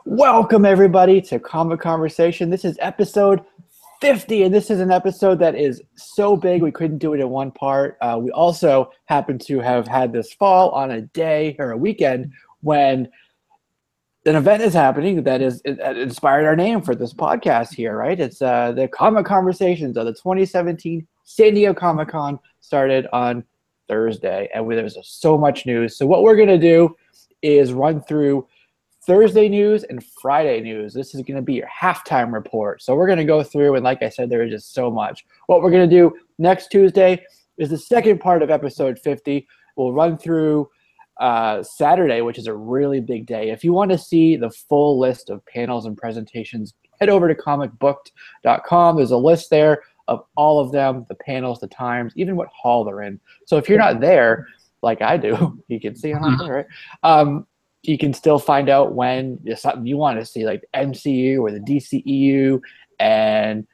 Welcome, everybody, to Comic Conversation. This is episode 50, and this is an episode that is so big we couldn't do it in one part. We also happen to have had this fall on a day or a weekend when an event is happening that is inspired our name for this podcast here, right? It's the Comic Conversations of the 2017 San Diego Comic-Con started on Thursday, and there's so much news. So what we're going to do is run through Thursday news and Friday news. This is going to be your halftime report. So we're going to go through, and like I said, there is just so much. What we're going to do next Tuesday is the second part of episode 50. We'll run through Saturday, which is a really big day. If you want to see the full list of panels and presentations, head over to comicbooked.com. There's a list there of all of them, the panels, the times, even what hall they're in. So if you're not there, like I do, you can see on there, right? You can still find out when there's something you want to see, like the MCU or the DCEU, and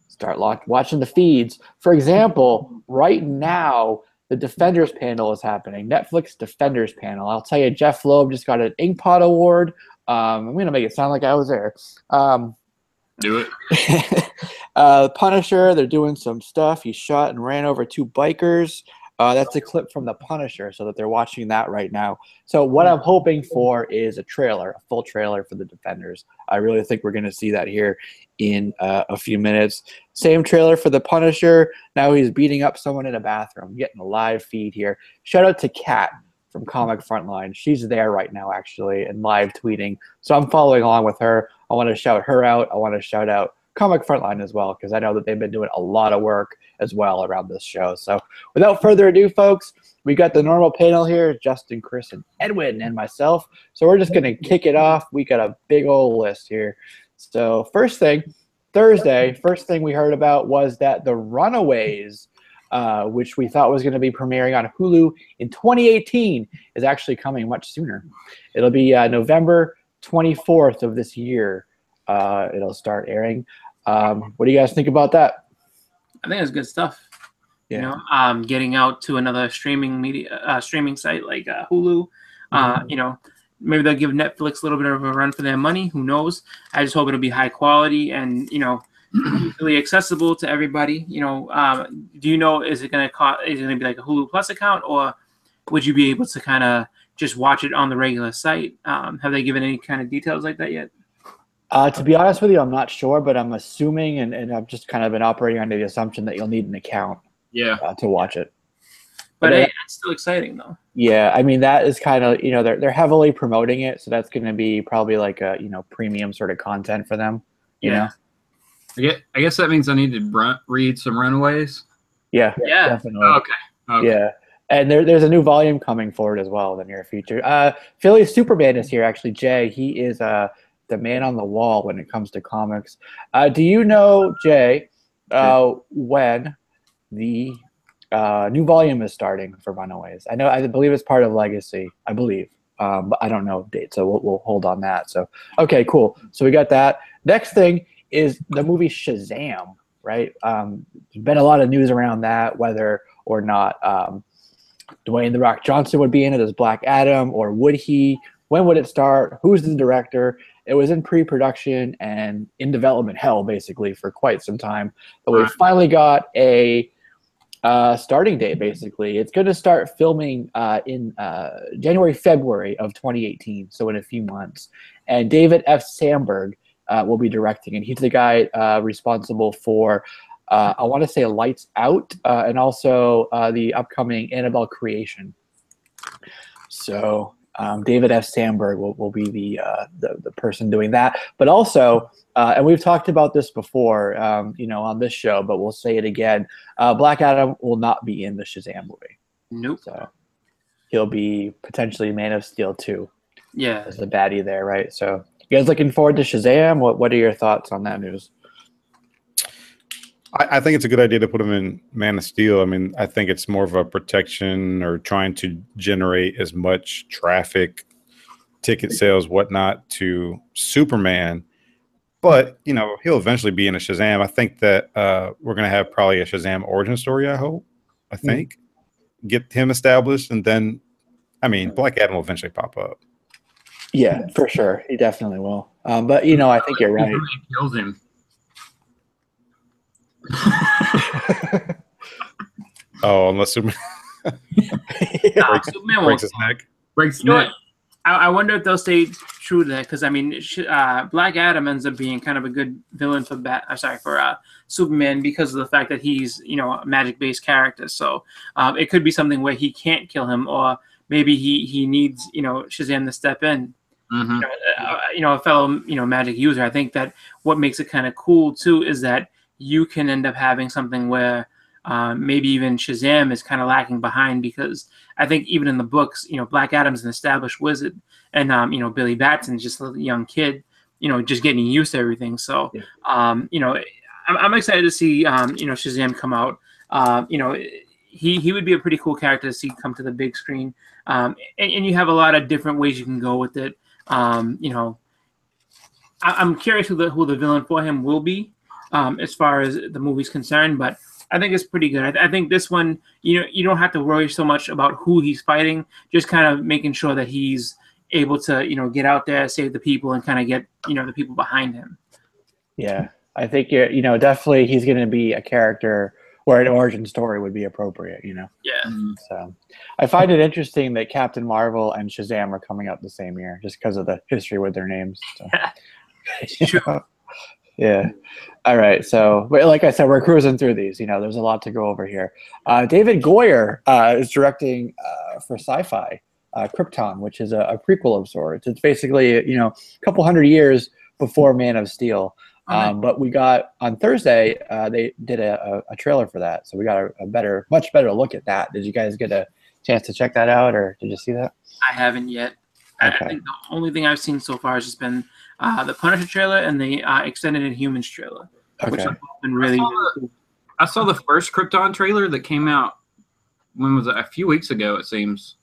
start watching the feeds. For example, right now, the Defenders panel is happening. Netflix Defenders panel. I'll tell you, Jeff Loeb just got an Inkpot Award. I'm going to make it sound like I was there. Do it. Punisher, they're doing some stuff. He shot and ran over two bikers. That's a clip from The Punisher, so that they're watching that right now. So what I'm hoping for is a full trailer for the Defenders. I really think we're going to see that here in a few minutes. Same trailer for The Punisher. Now he's beating up someone in a bathroom, getting a live feed here. Shout out to Kat from Comic Frontline. She's there right now, actually, and live tweeting. So I'm following along with her. I want to shout her out. I want to shout out Comic Frontline as well, because I know that they've been doing a lot of work as well around this show. So without further ado, folks, we got the normal panel here, Justin, Chris, and Edwin, and myself. So we're just going to kick it off. We got a big old list here. So first thing, Thursday, first thing we heard about was that The Runaways, which we thought was going to be premiering on Hulu in 2018, is actually coming much sooner. It'll be November 24th of this year. It'll start airing. What do you guys think about that? I think it's good stuff. Yeah. You know, getting out to another streaming site like Hulu. You know, maybe they'll give Netflix a little bit of a run for their money. Who knows? I just hope it'll be high quality and, you know, really accessible to everybody. You know, do you know, is it going to be like a Hulu Plus account, or would you be able to kind of just watch it on the regular site? Have they given any kind of details like that yet? To be honest with you, I'm not sure, but I'm assuming, and I've just kind of been operating under the assumption that you'll need an account to watch it. But hey, it's still exciting, though. Yeah, I mean, that is kind of, you know, they're heavily promoting it, so that's going to be probably like a, you know, premium sort of content for them, you know? I guess that means I need to read some Runaways. Yeah, definitely. Okay. Yeah. And there's a new volume coming forward as well in the near future. Philly Superman is here, actually, Jay. He is the man on the wall when it comes to comics. Do you know, Jay, when the new volume is starting for Runaways? I believe it's part of Legacy. I believe, but I don't know date, so we'll hold on that. So okay, cool. So we got that. Next thing is the movie Shazam, right? There's been a lot of news around that, whether or not Dwayne "The Rock" Johnson would be in it as Black Adam, or would he? When would it start? Who's the director? It was in pre-production and in development hell, basically, for quite some time. But we finally got a starting date, basically. It's going to start filming in January, February of 2018, so in a few months. And David F. Sandberg will be directing, and he's the guy responsible for, I want to say, Lights Out, and also the upcoming Annabelle Creation. So David F. Sandberg will be the person doing that. But also, and we've talked about this before, you know, on this show, but we'll say it again. Black Adam will not be in the Shazam movie. Nope. So he'll be potentially Man of Steel 2. Yeah. As the baddie there, right? So you guys looking forward to Shazam? What are your thoughts on that news? I think it's a good idea to put him in Man of Steel. I mean, I think it's more of a protection or trying to generate as much traffic, ticket sales, whatnot to Superman. But, you know, he'll eventually be in a Shazam. I think that we're going to have probably a Shazam origin story, I think. Get him established, and then, I mean, Black Adam will eventually pop up. Yeah, for sure. He definitely will. But I think you're right. He kills him. Oh, unless Superman Superman breaks his neck. Breaks You know neck. what? I wonder if they'll stay true to that because I mean, Black Adam ends up being kind of a good villain for Superman because of the fact that he's a magic-based character. So it could be something where he can't kill him, or maybe he needs Shazam to step in. Mm-hmm. A fellow magic user. I think that what makes it kind of cool too is that you can end up having something where maybe even Shazam is kind of lacking behind because I think even in the books, Black Adam's an established wizard, and Billy Batson's just a young kid, just getting used to everything. So, I'm excited to see Shazam come out. He would be a pretty cool character to see come to the big screen, and you have a lot of different ways you can go with it. I'm curious who the villain for him will be, as far as the movie's concerned, but I think it's pretty good. I think this one, you don't have to worry so much about who he's fighting, just kind of making sure that he's able to, get out there, save the people, and kind of get, the people behind him. Yeah, I think definitely he's going to be a character where an origin story would be appropriate. Yeah. So I find it interesting that Captain Marvel and Shazam are coming out the same year, just because of the history with their names. So. Sure. Yeah. All right. So, but like I said, we're cruising through these. There's a lot to go over here. David Goyer is directing for Sci-Fi Krypton, which is a prequel of sorts. It's basically a couple hundred years before Man of Steel. But we got on Thursday they did a trailer for that, so we got a much better look at that. Did you guys get a chance to check that out, or did you see that? I haven't yet. Okay. I think the only thing I've seen so far has just been the Punisher trailer and the extended Inhumans trailer, which have been really cool. I saw the first Krypton trailer that came out. When was it? A few weeks ago, it seems.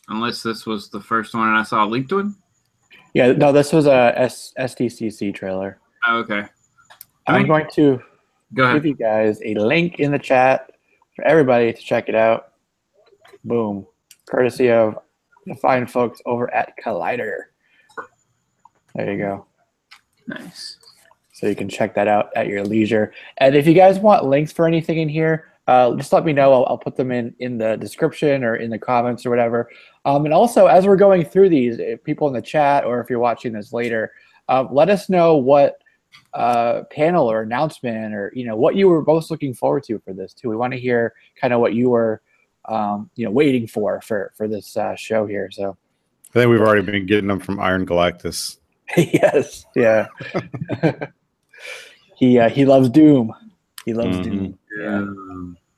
Unless this was the first one and I saw a leaked one. Yeah, no, this was a Sdcc trailer. Oh, okay. I'm going to Go give ahead. you guys a link in the chat for everybody to check it out. Boom. Courtesy of the fine folks over at Collider. There you go. Nice. So you can check that out at your leisure. And if you guys want links for anything in here, just let me know. I'll put them in the description or in the comments or whatever. And also, as we're going through these, if people in the chat or if you're watching this later, let us know what panel or announcement or what you were most looking forward to for this too. We want to hear kind of what you were waiting for this show here. So I think we've already been getting them from Iron Galactus. Yes, yeah. He loves Doom. He loves Doom. Yeah.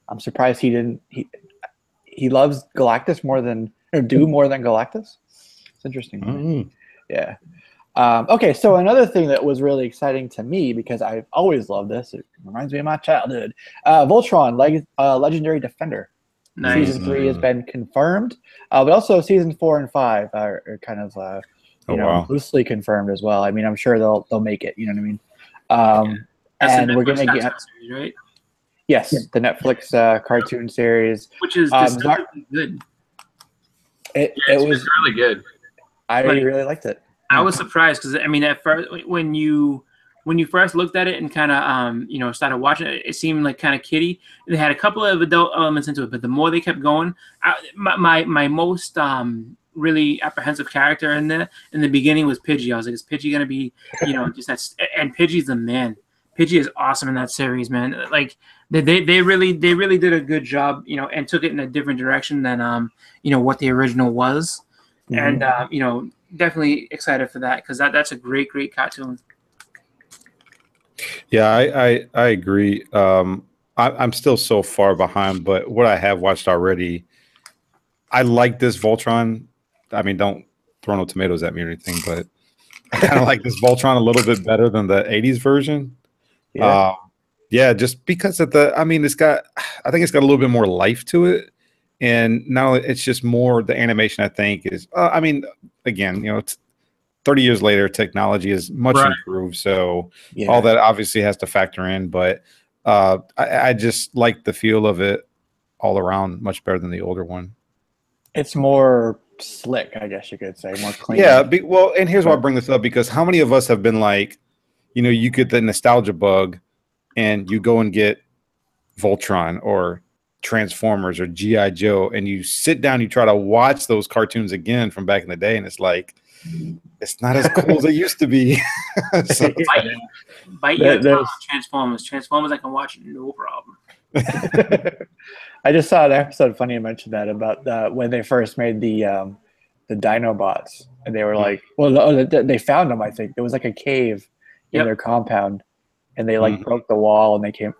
I'm surprised he didn't. He loves Galactus more than Doom more than Galactus. It's interesting. Yeah. Okay, so another thing that was really exciting to me because I've always loved this. It reminds me of my childhood. Voltron, Legendary Defender. Nice. Season 3 has been confirmed, but also season 4 and 5 are kind of loosely confirmed as well. I mean, I'm sure they'll make it. You know what I mean? And we're gonna get series, right? Yes, the Netflix cartoon series, which is deceptively good. It was really good. I really liked it. I was surprised because I mean, at first when you first looked at it and kind of started watching it, it seemed like kind of kiddie. They had a couple of adult elements into it, but the more they kept going, my most really apprehensive character in the beginning was Pidgey. I was like, is Pidgey gonna be just that? And Pidgey's the man. Pidgey is awesome in that series, man. Like they really did a good job, and took it in a different direction than what the original was. Mm-hmm. And definitely excited for that because that's a great cartoon. Yeah, I agree. I'm still so far behind, but what I have watched already, I like this Voltron. I mean, don't throw no tomatoes at me or anything, but I kind of like this Voltron a little bit better than the 80s version. Yeah, just because of I think it's got a little bit more life to it. And now it's just more the animation, I think, is, again, it's 30 years later, technology is much improved. So all that obviously has to factor in. But I just like the feel of it all around much better than the older one. It's more slick, I guess you could say, more clean. Yeah, well, and here's why I bring this up, because how many of us have been like, you know, you get the nostalgia bug and you go and get Voltron or Transformers or G.I. Joe, and you sit down, you try to watch those cartoons again from back in the day, and it's like, it's not as cool as it used to be. So, bite your tongue, Transformers. Transformers, I can watch no problem. I just saw an episode, funny you mentioned that, about when they first made the Dinobots, and they were like, well, they found them, I think. There was like a cave in their compound, and they like broke the wall, and they came.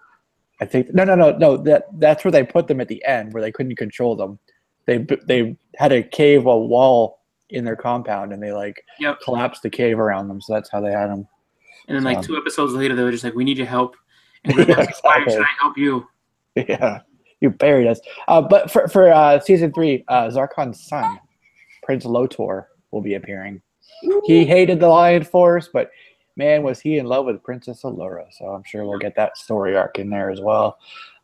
I think no. That's where they put them at the end, where they couldn't control them. They had a cave, a wall in their compound, and they like collapsed the cave around them. So that's how they had them. And then like 2 episodes later, they were just like, "We need your help." And we're like, why should I help you? Yeah, you buried us. But for season 3, Zarkon's son, Prince Lotor, will be appearing. He hated the Lion Force, but man, was he in love with Princess Allura. So I'm sure we'll get that story arc in there as well.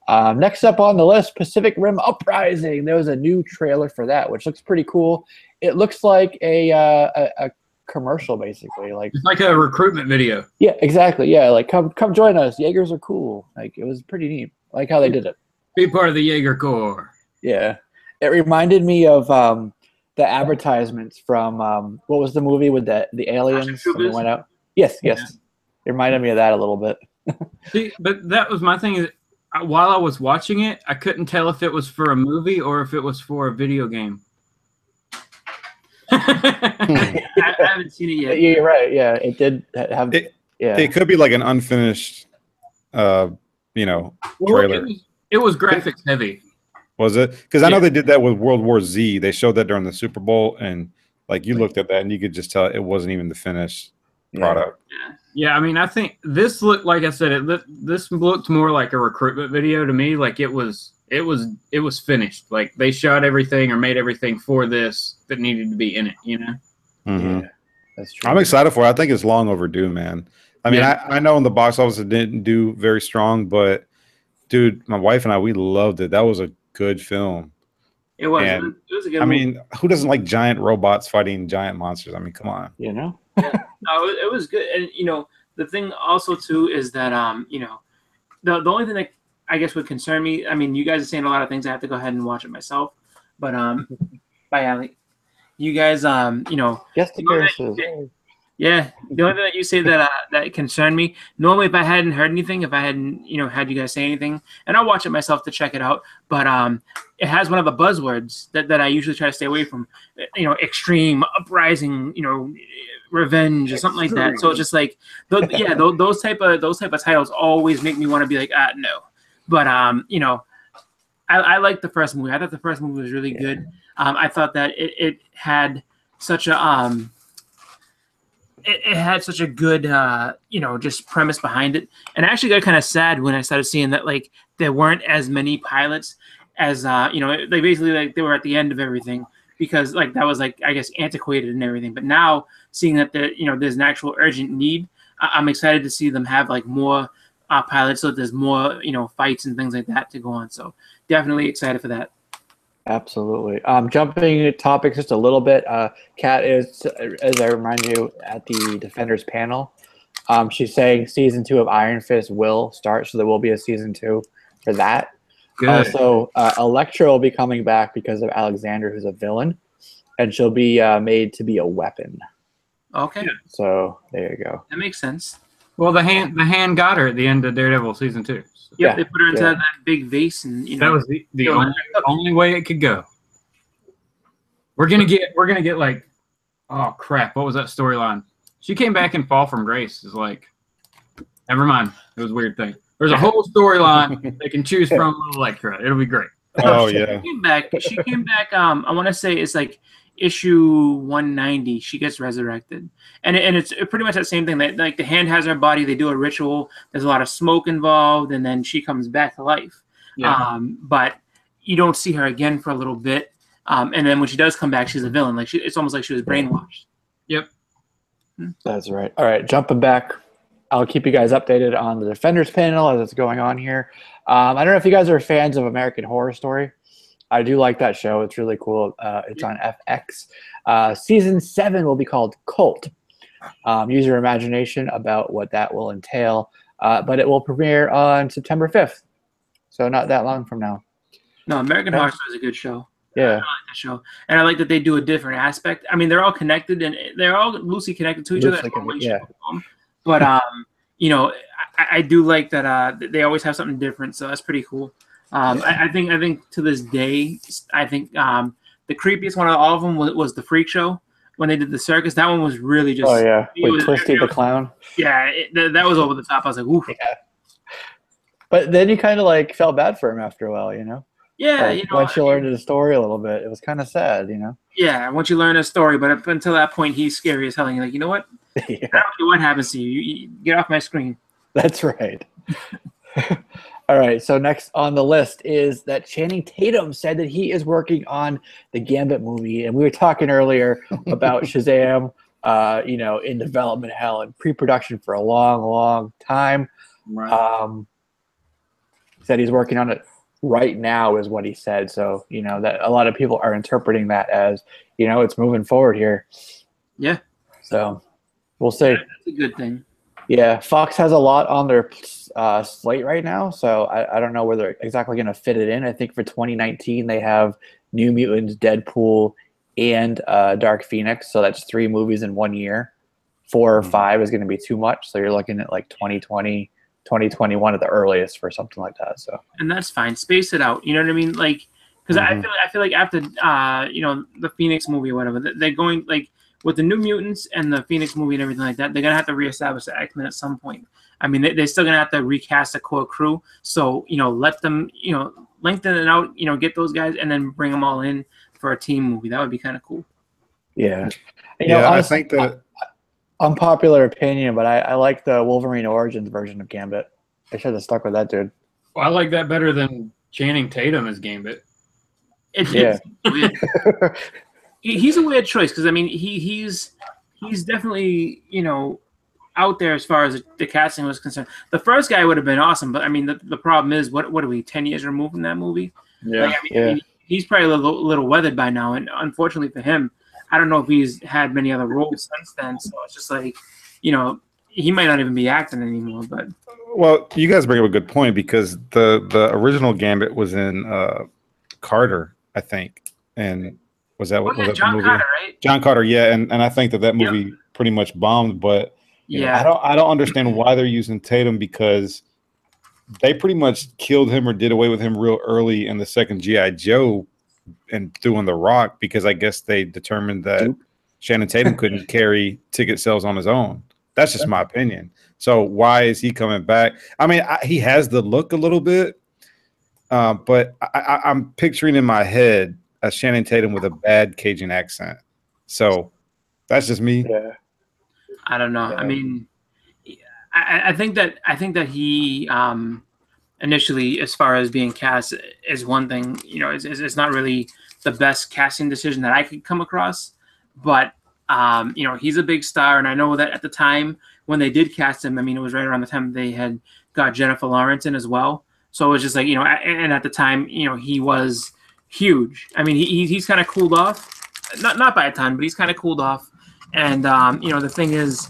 Next up on the list, Pacific Rim Uprising. There was a new trailer for that, which looks pretty cool. It looks like a commercial, basically. Like it's like a recruitment video. Yeah, exactly. Yeah, like come join us. Jaegers are cool. Like it was pretty neat. I like how they did it. Be part of the Jaeger Corps. Yeah, it reminded me of the advertisements from what was the movie with the aliens when they went out? Yes. Yeah. It reminded me of that a little bit. See, but that was my thing. Is while I was watching it, I couldn't tell if it was for a movie or if it was for a video game. I haven't seen it yet. You're right. Yeah, it did have. It could be like an unfinished, trailer. It was graphics heavy. Was it? Because I know they did that with World War Z. They showed that during the Super Bowl, and like you looked at that and you could just tell it wasn't even the finished product. Yeah, I mean, I think this looked, like I said, this looked more like a recruitment video to me. Like it was finished. Like they shot everything or made everything for this that needed to be in it. You know. Mm-hmm. Yeah, that's true. I'm excited for it. I think it's long overdue, man. I mean, I know in the box office it didn't do very strong, but dude, my wife and I, we loved it. That was a good film. It was. And, it was a good I movie. mean, who doesn't like giant robots fighting giant monsters? I mean, come on. You know. No, it was good. And the thing also too is that the only thing that I guess would concern me. I mean, you guys are saying a lot of things. I have to go ahead and watch it myself. But bye, Allie. You guys, Yes, yeah, the only thing that you say that concerned me. Normally, if I hadn't heard anything, if I hadn't, had you guys say anything, and I'll watch it myself to check it out. But it has one of the buzzwords that I usually try to stay away from. Extreme, uprising, revenge, or something like that. So it's just like, those type of titles always make me want to be like, no. But I liked the first movie. I thought the first movie was really good. I thought that it had such a it had such a good just premise behind it, and I actually got kind of sad when I started seeing that like there weren't as many pilots as they basically like they were at the end of everything, because like that was like I guess antiquated and everything. But now seeing that there's an actual urgent need, I'm excited to see them have like more pilots, so that there's more fights and things like that to go on. So definitely excited for that. Absolutely. Jumping topics just a little bit. Kat is, as I remind you, at the Defenders panel. She's saying season 2 of Iron Fist will start, so there will be a season 2 for that. Good. Also, Elektra will be coming back because of Alexander, who's a villain, and she'll be made to be a weapon. Okay. So there you go. That makes sense. Well, the hand got her at the end of Daredevil season 2. So. Yep, they put her into that big vase, and that was the only way it could go. We're gonna get like, oh crap, what was that storyline? She came back in Fall from Grace. Is like, never mind. It was a weird thing. There's a whole storyline they can choose from with Elektra. It'll be great. Oh yeah. She came back. I want to say it's like issue 190. She gets resurrected, and it's pretty much that same thing. That like the hand has her body. They do a ritual. There's a lot of smoke involved, and then she comes back to life. Yeah. But you don't see her again for a little bit. And then when she does come back, she's a villain. Like it's almost like she was brainwashed. Yep. That's right. All right, jumping back. I'll keep you guys updated on the Defenders panel as it's going on here. I don't know if you guys are fans of American Horror Story. I do like that show. It's really cool. It's on FX. Season 7 will be called Cult. Use your imagination about what that will entail. But it will premiere on September 5th. So not that long from now. No, American Horror Story is a good show. Yeah. I like that show. And I like that they do a different aspect. I mean, they're all connected and they're all loosely connected to each other. Yeah. But, you know, I do like that they always have something different. So that's pretty cool. I think to this day, I think the creepiest one of all of them was the Freak Show when they did the circus. That one was really just. Oh yeah, with Twisty the Clown. Yeah, that was over the top. I was like, ooh. Yeah. But then you kind of like felt bad for him after a while, you know. Yeah, like, you know. Once you learned the story a little bit, it was kind of sad, you know. Yeah, once you learn his story, but up until that point, he's scary as hell. And you're like, you know what? Yeah. I don't care what happens to you. You get off my screen. That's right. All right, so next on the list is that Channing Tatum said that he is working on the Gambit movie, and we were talking earlier about Shazam, you know, in development hell and pre-production for a long, long time. Right. Said he's working on it right now is what he said. So, you know, that a lot of people are interpreting that as, you know, it's moving forward here. Yeah. So we'll see. That's a good thing. Yeah, Fox has a lot on their slate right now, so I don't know where they're exactly going to fit it in. I think for 2019 they have New Mutants, Deadpool, and Dark Phoenix, so that's 3 movies in 1 year. 4 or 5 is going to be too much, so you're looking at like 2020, 2021 at the earliest for something like that. So, and that's fine. Space it out. You know what I mean? Like, because I feel like after you know, the Phoenix movie or whatever, they're going like. With the New Mutants and the Phoenix movie and everything like that, they're going to have to reestablish the X-Men at some point. I mean, they're still going to have to recast the core crew. So, you know, let them, you know, lengthen it out, you know, get those guys and then bring them all in for a team movie. That would be kind of cool. Yeah. You know, honestly, I think that... Unpopular opinion, but I like the Wolverine Origins version of Gambit. They should have stuck with that dude. Well, I like that better than Channing Tatum as Gambit. It's weird. He's a weird choice because I mean he's definitely, you know, out there as far as the casting was concerned. The first guy would have been awesome, but I mean the problem is what are we 10 years removed from that movie? Yeah, like, I mean, he's probably a little weathered by now, and unfortunately for him, I don't know if he's had many other roles since then. So it's just like, you know, he might not even be acting anymore. But well, you guys bring up a good point because the original Gambit was in Carter, I think, and. Was that what was that John the movie? Carter, right? John Carter, yeah, and I think that movie pretty much bombed. But yeah, I don't understand why they're using Tatum because they pretty much killed him or did away with him real early in the second G.I. Joe and threw in The Rock because I guess they determined that Channing Tatum couldn't carry ticket sales on his own. That's just my opinion. So why is he coming back? I mean, he has the look a little bit, but I'm picturing in my head a Channing Tatum with a bad Cajun accent. So that's just me. Yeah. I don't know. Yeah. I mean, I think that he initially, as far as being cast, is one thing. You know, it's not really the best casting decision that I could come across. But you know, he's a big star, and I know that at the time when they did cast him, I mean, it was right around the time they had got Jennifer Lawrence in as well. So it was just like, you know, and at the time, you know, he was huge. I mean, he's kind of cooled off, not by a ton, but he's kind of cooled off. And you know, the thing is,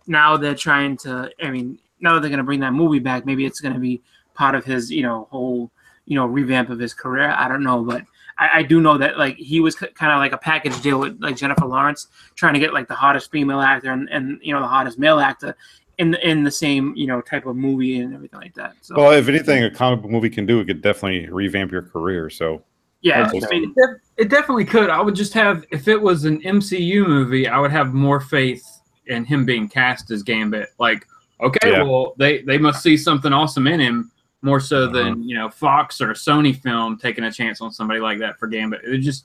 now they're trying to. I mean, now that they're going to bring that movie back, maybe it's going to be part of his, you know, whole, you know, revamp of his career. I don't know, but I do know that like he was kind of like a package deal with like Jennifer Lawrence, trying to get like the hottest female actor and you know the hottest male actor in the same, you know, type of movie and everything like that. So, well, if anything, a comic book movie can do, it could definitely revamp your career. So. Yeah, I mean, it definitely could. I would just have, if it was an MCU movie, I would have more faith in him being cast as Gambit. Like, okay, well, they must see something awesome in him more so than, you know, Fox or a Sony film taking a chance on somebody like that for Gambit. It just,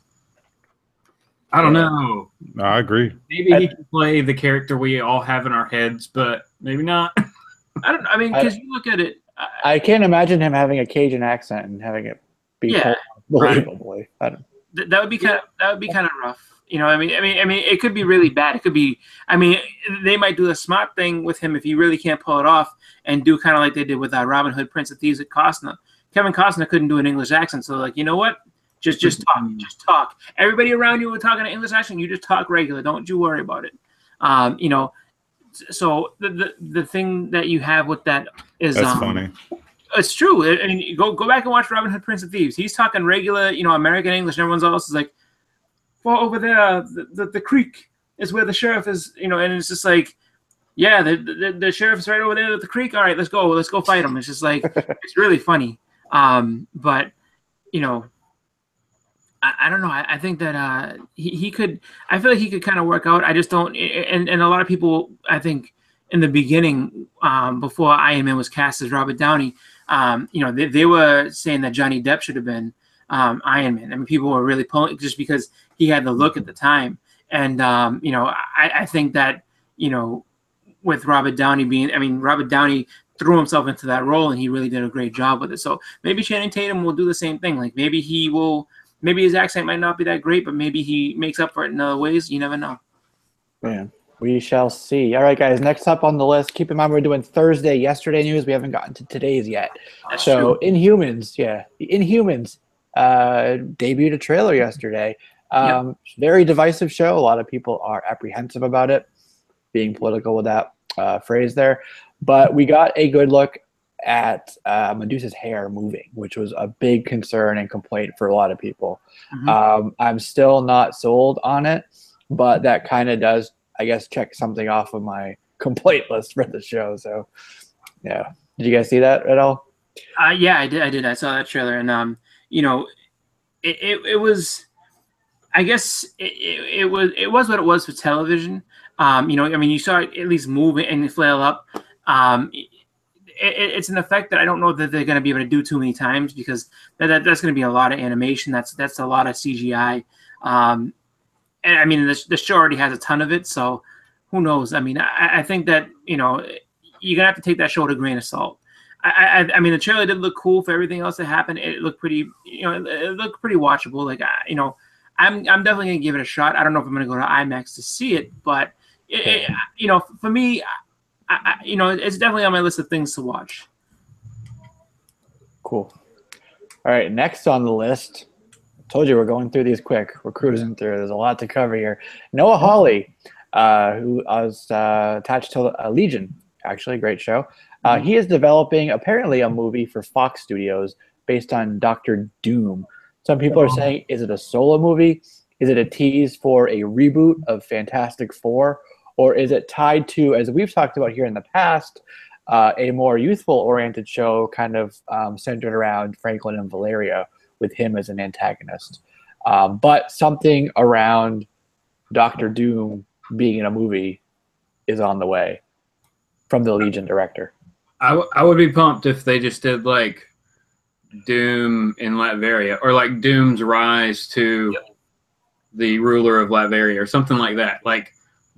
I don't know. No, I agree. Maybe he can play the character we all have in our heads, but maybe not. I mean, because you look at it. I can't imagine him having a Cajun accent and having it be believably. That would be kind of rough. You know, I mean, it could be really bad. It could be. I mean, they might do the smart thing with him if he really can't pull it off, and do kind of like they did with Robin Hood, Prince of Thieves with Costner. Kevin Costner couldn't do an English accent, so like, you know what? Just talk. Just talk. Everybody around you are talking an English accent. You just talk regular. Don't you worry about it. You know, so the thing that you have with that is that's funny. It's true. I mean, go back and watch Robin Hood, Prince of Thieves. He's talking regular, you know, American English, and everyone else is like, well, over there, the creek is where the sheriff is, you know, and it's just like, yeah, the sheriff's right over there at the creek. All right, let's go fight him. It's just like, it's really funny. But, you know, I don't know. I think that he could, I feel like he could kind of work out. I just don't, and a lot of people, I think, in the beginning, before Iron Man was cast as Robert Downey, you know, they were saying that Johnny Depp should have been Iron Man. I mean, people were really pulling just because he had the look at the time. And, you know, I think that, you know, with Robert Downey being, I mean, Robert Downey threw himself into that role and he really did a great job with it. So maybe Channing Tatum will do the same thing. Like maybe maybe his accent might not be that great, but maybe he makes up for it in other ways. You never know. Man, we shall see. All right, guys, next up on the list, keep in mind we're doing yesterday news. We haven't gotten to today's yet. That's so true. Inhumans, debuted a trailer yesterday. Very divisive show. A lot of people are apprehensive about it, being political with that phrase there. But we got a good look at Medusa's hair moving, which was a big concern and complaint for a lot of people. I'm still not sold on it, but that kind of does, I guess, check something off of my complaint list for the show. So, yeah. Did you guys see that at all? Yeah, I did. I saw that trailer, and you know, it was, I guess it was what it was for television. You know, I mean, you saw it at least move and flail up. It's an effect that I don't know that they're going to be able to do too many times because that's going to be a lot of animation. That's a lot of CGI. And I mean, the show already has a ton of it, so who knows? I mean, I think that, you know, you're going to have to take that show with a grain of salt. I mean, the trailer did look cool for everything else that happened. It looked pretty, you know, it looked pretty watchable. Like, you know, I'm definitely going to give it a shot. I don't know if I'm going to go to IMAX to see it, but, you know, for me, you know, it's definitely on my list of things to watch. Cool. All right, next on the list, told you we're going through these quick. We're cruising through. There's a lot to cover here. Noah Hawley, who was attached to Legion, actually, a great show. He is developing, apparently, a movie for Fox Studios based on Dr. Doom. Some people are saying, is it a solo movie? Is it a tease for a reboot of Fantastic Four? Or is it tied to, as we've talked about here in the past, a more youthful-oriented show kind of centered around Franklin and Valeria, with him as an antagonist. But something around Dr. Doom being in a movie is on the way from the Legion director. I would be pumped if they just did like Doom in Latveria, or like Doom's rise to the ruler of Latveria, or something like that. Like,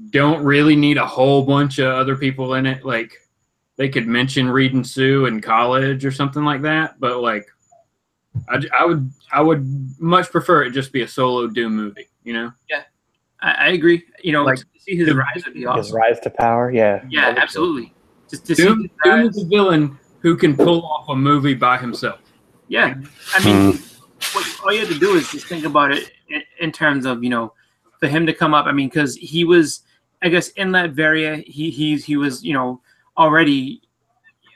don't really need a whole bunch of other people in it. Like, they could mention Reed and Sue in college or something like that. But like, I would much prefer it just be a solo Doom movie. You know? Yeah, I agree. You know, like, to see his rise would be awesome. His rise to power, yeah. Yeah, absolutely. Just to Doom see is a villain who can pull off a movie by himself. Yeah, I mean, all you have to do is just think about it in terms of, you know, for him to come up. I mean, because he was, I guess, in Latveria, he was, you know, already,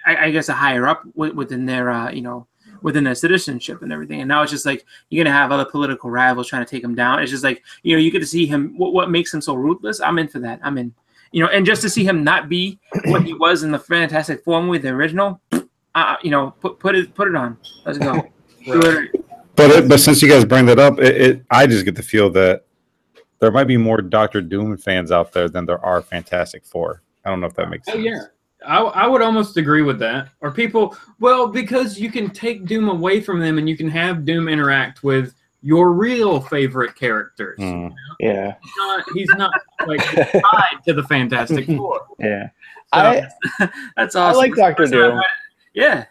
I guess, a higher up within their, you know, within their citizenship and everything. And now it's just like you're gonna have other political rivals trying to take him down. It's just like, you know, you get to see him. What makes him so ruthless? I'm in for that. I'm in. You know, and just to see him not be what he was in the Fantastic Four movie, the original, you know, put it on. Let's go. Right. But since you guys bring that up, I just get the feel that there might be more Doctor Doom fans out there than there are Fantastic Four. I don't know if that makes sense. Oh, yeah. I would almost agree with that. Or people, well, because you can take Doom away from them and you can have Doom interact with your real favorite characters. You know? Yeah. He's not like tied to the Fantastic Four. Yeah. So, that's awesome. I like Dr. Doom. Yeah.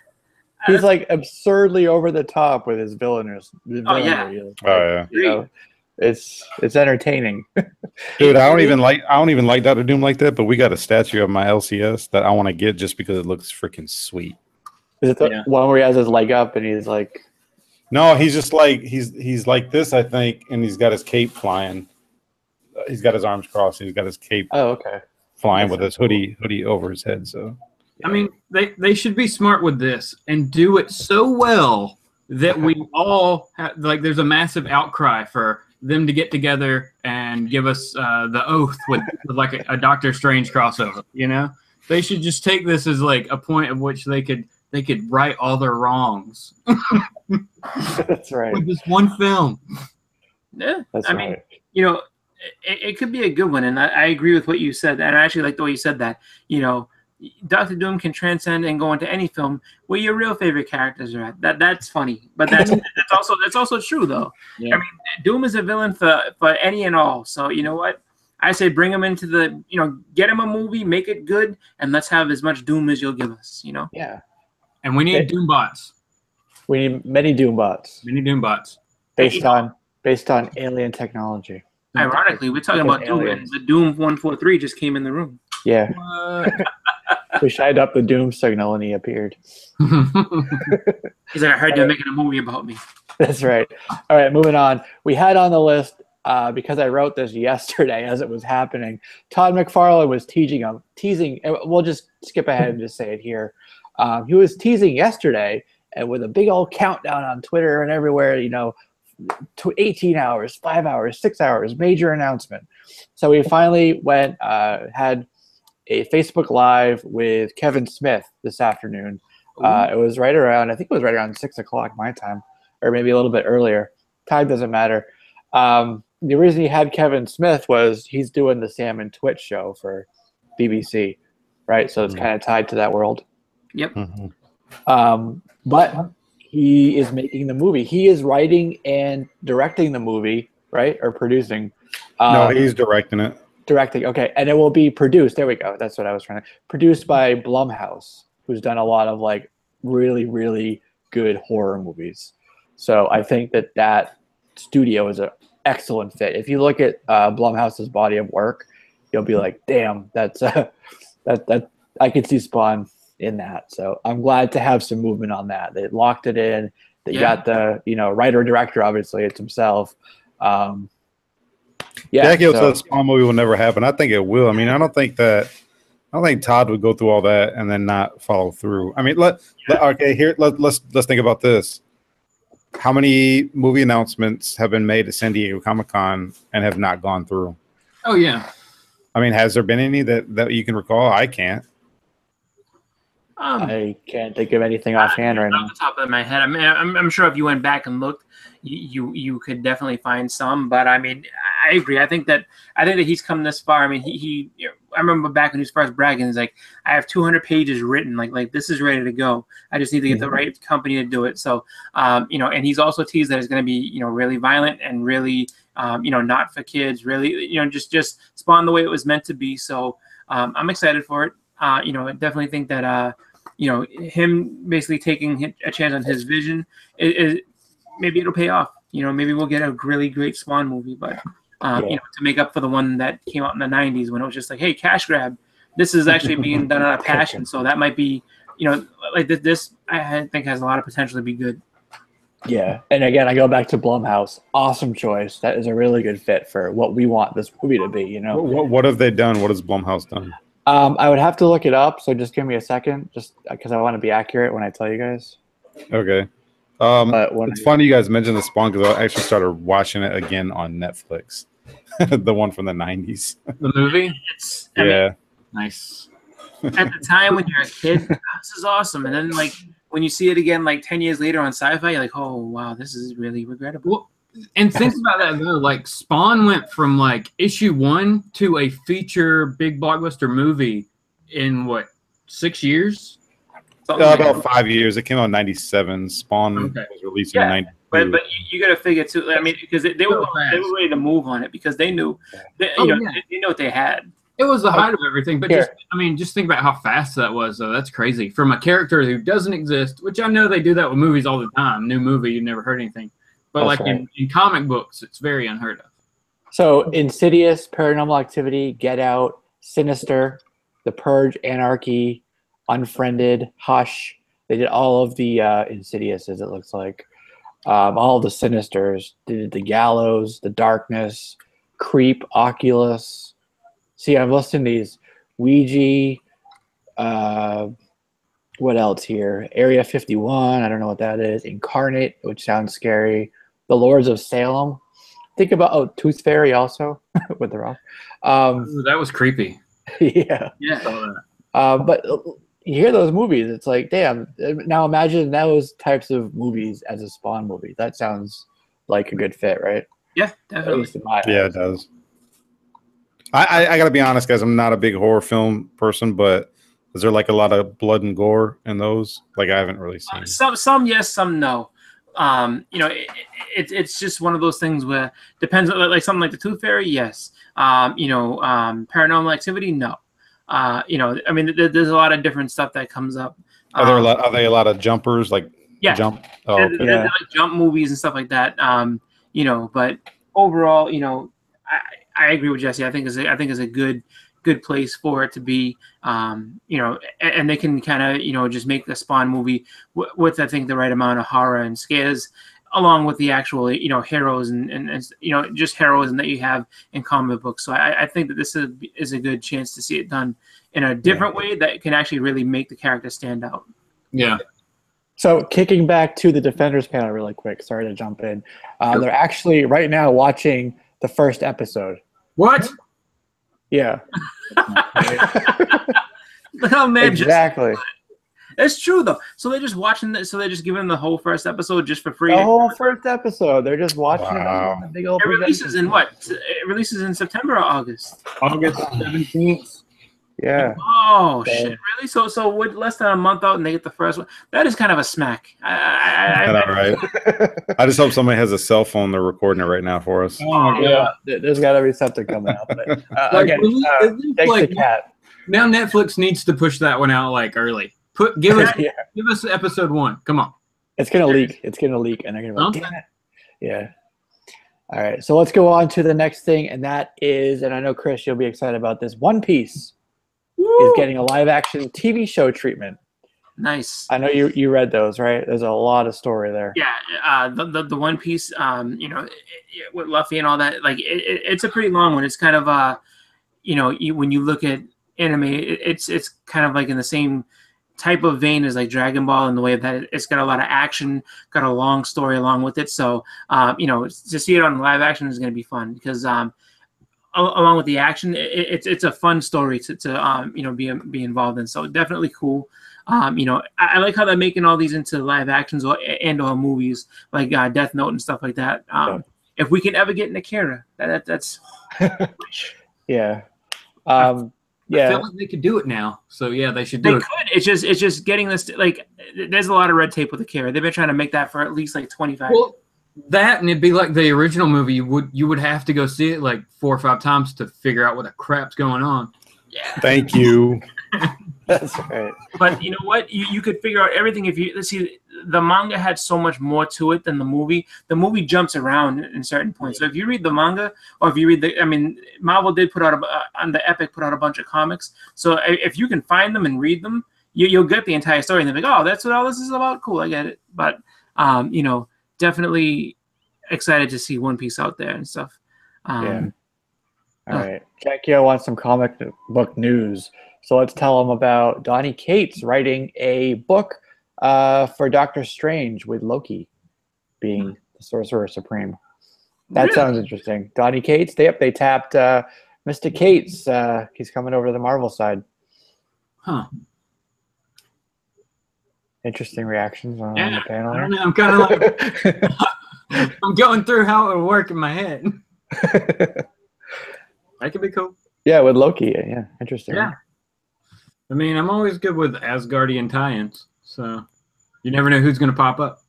He's like absurdly over the top with his villainous. Oh, yeah. You Yeah. know, it's entertaining. Dude, I don't even like Dr. Doom like that, but we got a statue of my LCS that I want to get just because it looks freaking sweet. Is it the one where he has his leg up and he's like No, he's just like he's like this, I think, and he's got his cape flying. He's got his arms crossed. He's got his cape flying with his hoodie over his head. So, I mean, they should be smart with this and do it so well that we all have, like, there's a massive outcry for them to get together and give us the Oath with like a Doctor Strange crossover. You know, they should just take this as like a point of which they could right all their wrongs. That's right. With this one film. Yeah, That's I right. mean, you know, it could be a good one, and I agree with what you said. And I actually like the way you said that. You know, Doctor Doom can transcend and go into any film where your real favorite characters are at. That's funny, but that's also true though. Yeah. I mean, Doom is a villain for any and all. So you know what? I say bring him into the, you know, get him a movie, make it good, and let's have as much Doom as you'll give us. You know. Yeah. And we need Doom bots. We need many Doom bots. Many Doom bots. Based on alien technology. Ironically, we're talking about Doom, and the Doom 143 just came in the room. Yeah. We shined up the Doom signal and he appeared. He's like, I heard you're making a movie about me. That's right. All right, moving on. We had on the list, because I wrote this yesterday as it was happening, Todd McFarlane was teasing, and we'll just skip ahead and just say it here. He was teasing yesterday, and with a big old countdown on Twitter and everywhere, you know, to 18 hours, 5 hours, 6 hours, major announcement. So we finally went, had a Facebook Live with Kevin Smith this afternoon. It was right around, I think it was right around 6 o'clock my time, or maybe a little bit earlier. Time doesn't matter. The reason he had Kevin Smith was he's doing the Sam and Twitch show for BBC, right? So it's kind of tied to that world. Yep. But he is making the movie. He is writing and directing the movie, right? Or producing. No, he's directing it. Directing, okay. And it will be produced. There we go. That's what I was trying to. Produced by Blumhouse, who's done a lot of like really, really good horror movies. So I think that studio is an excellent fit. If you look at Blumhouse's body of work, you'll be like, damn, that's that I could see Spawn in that. So I'm glad to have some movement on that. They locked it in. They got the, you know, writer director, obviously it's himself. Jackie said the Spawn movie will never happen. I think it will. I mean, I don't think Todd would go through all that and then not follow through. I mean, let's think about this. How many movie announcements have been made at San Diego Comic-Con and have not gone through? Oh yeah. I mean, has there been any that you can recall? I can't. I can't think of anything offhand right now. Off the top of my head, I mean, I'm sure if you went back and looked, you could definitely find some. But I mean, I agree. I think that he's come this far. I mean, he you know, I remember back when he was first bragging, he's like, I have 200 pages written. Like this is ready to go. I just need to get the right company to do it. So, you know, and he's also teased that it's going to be, you know, really violent and really, you know, not for kids. Really, you know, just Spawn the way it was meant to be. So, I'm excited for it. You know, I definitely think that, you know, him basically taking a chance on his vision is maybe it'll pay off. You know, maybe we'll get a really great Spawn movie, but you know, to make up for the one that came out in the 90s when it was just like, hey, cash grab. This is actually being done out of passion. So that might be, you know, like this I think has a lot of potential to be good. Yeah, and again, I go back to Blumhouse. Awesome choice. That is a really good fit for what we want this movie to be. You know, what have they done? What has Blumhouse done? I would have to look it up, so just give me a second, just because I want to be accurate when I tell you guys. Okay. It's funny you guys mentioned the Spawn because I actually started watching it again on Netflix, the one from the 90s. The movie? I mean, nice. At the time when you're a kid, this is awesome, and then like when you see it again, like 10 years later on Sci-Fi, you're like, oh wow, this is really regrettable. Well, and think about that though. Like Spawn went from like issue 1 to a feature big blockbuster movie in what, 6 years? About 5 years. It came out in 97. Spawn was released in 90. But you got to figure too. I mean, because they were ready to move on it because they knew, they knew what they had. It was the height of everything. But just think about how fast that was. Though that's crazy from a character who doesn't exist. Which I know they do that with movies all the time. New movie, you never heard anything. But that's in comic books, it's very unheard of. So Insidious, Paranormal Activity, Get Out, Sinister, The Purge, Anarchy, Unfriended, Hush. They did all of the Insidiouses, it looks like. all the Sinisters, the Gallows, the Darkness, Creep, Oculus. See, I'm listing these. Ouija, what else here? Area 51, I don't know what that is. Incarnate, which sounds scary. The Lords of Salem. Think about, Tooth Fairy also, with the Rock. Ooh, that was creepy. Yeah. Yeah. But you hear those movies, it's like, damn. Now imagine those types of movies as a Spawn movie. That sounds like a good fit, right? Yeah, At definitely. least in my Yeah, eyes. it does. I got to be honest, guys. I'm not a big horror film person, but is there like a lot of blood and gore in those? Like I haven't really seen. Some yes, some no. You know, it's just one of those things where depends on, like something like the Tooth Fairy, yes. You know, Paranormal Activity, no. You know, I mean, there's a lot of different stuff that comes up. Are there a lot? Are they a lot of jumpers? Like Yeah. jump. Oh, okay. They're like jump movies and stuff like that. You know, but overall, you know, I agree with Jesse. I think is a good place for it to be. You know, and they can kind of, you know, just make the Spawn movie with I think the right amount of horror and scares, along with the actual, you know, heroes and you know, just heroism that you have in comic books. So I think that this is a good chance to see it done in a different way that can actually really make the character stand out. Yeah. So kicking back to the Defenders panel really quick. Sorry to jump in. They're actually right now watching the first episode. What? Yeah. Look how mad Exactly. It's true though. So they're just watching this. So they're just giving them the whole first episode just for free. The whole first episode. They're just watching Wow. it on the big old It releases in projection. what? It releases in September or August. August 17th. Yeah. Oh Okay. shit! Really? So with less than a month out and they get the first one, that is kind of a smack. I know, right? I just hope somebody has a cell phone. They're recording it right now for us. Oh my god. There's got to be something coming out. But, Like, again, it's thanks like- to Kat. Now Netflix needs to push that one out like early. Give us Yeah. give us episode 1. Come on. It's gonna leak. It's gonna leak, and they're gonna be like, Okay. damn it. Yeah. All right. So let's go on to the next thing, and that is, and I know Chris, you'll be excited about this. One Piece is getting a live-action TV show treatment. Nice. I know you read those, right? There's a lot of story there. Yeah. The One Piece. You know, with Luffy and all that. Like it's a pretty long one. It's kind of you know, when you look at anime, it's kind of like in the same type of vein as like Dragon Ball in the way that it's got a lot of action, got a long story along with it. So, you know, to see it on live action is going to be fun because along with the action, it's a fun story to you know, be involved in. So definitely cool. You know, I like how they're making all these into live actions or movies like Death Note and stuff like that. If we can ever get in Akira, that's Yeah. I Yeah. feel like they could do it now. So yeah, they should They do it. could. It's just getting this. Like, there's a lot of red tape with Akira. They've been trying to make that for at least like 25. Well, that and it'd be like the original movie. You would have to go see it like 4 or 5 times to figure out what the crap's going on. Yeah. Thank you. That's right. But you know what? You could figure out everything if you see. The manga had so much more to it than the movie. The movie jumps around in certain points. So if you read the manga, or if you read I mean, Marvel did put out on the Epic put out a bunch of comics. So if you can find them and read them, you'll get the entire story. And they're like, oh, that's what all this is about. Cool, I get it. But you know, definitely excited to see One Piece out there and stuff. Yeah. All right. Jackie wants some comic book news. So let's tell them about Donny Cates writing a book for Doctor Strange with Loki being the Sorcerer Supreme. That Really? sounds interesting. Donny Cates, they tapped Mr. Cates. He's coming over to the Marvel side. Huh. Interesting reactions on Yeah, the panel. I don't know. I'm kind of like I'm going through how it would work in my head. That could be cool. Yeah, with Loki. Yeah, interesting. Yeah. I mean, I'm always good with Asgardian tie-ins, so you never know who's going to pop up.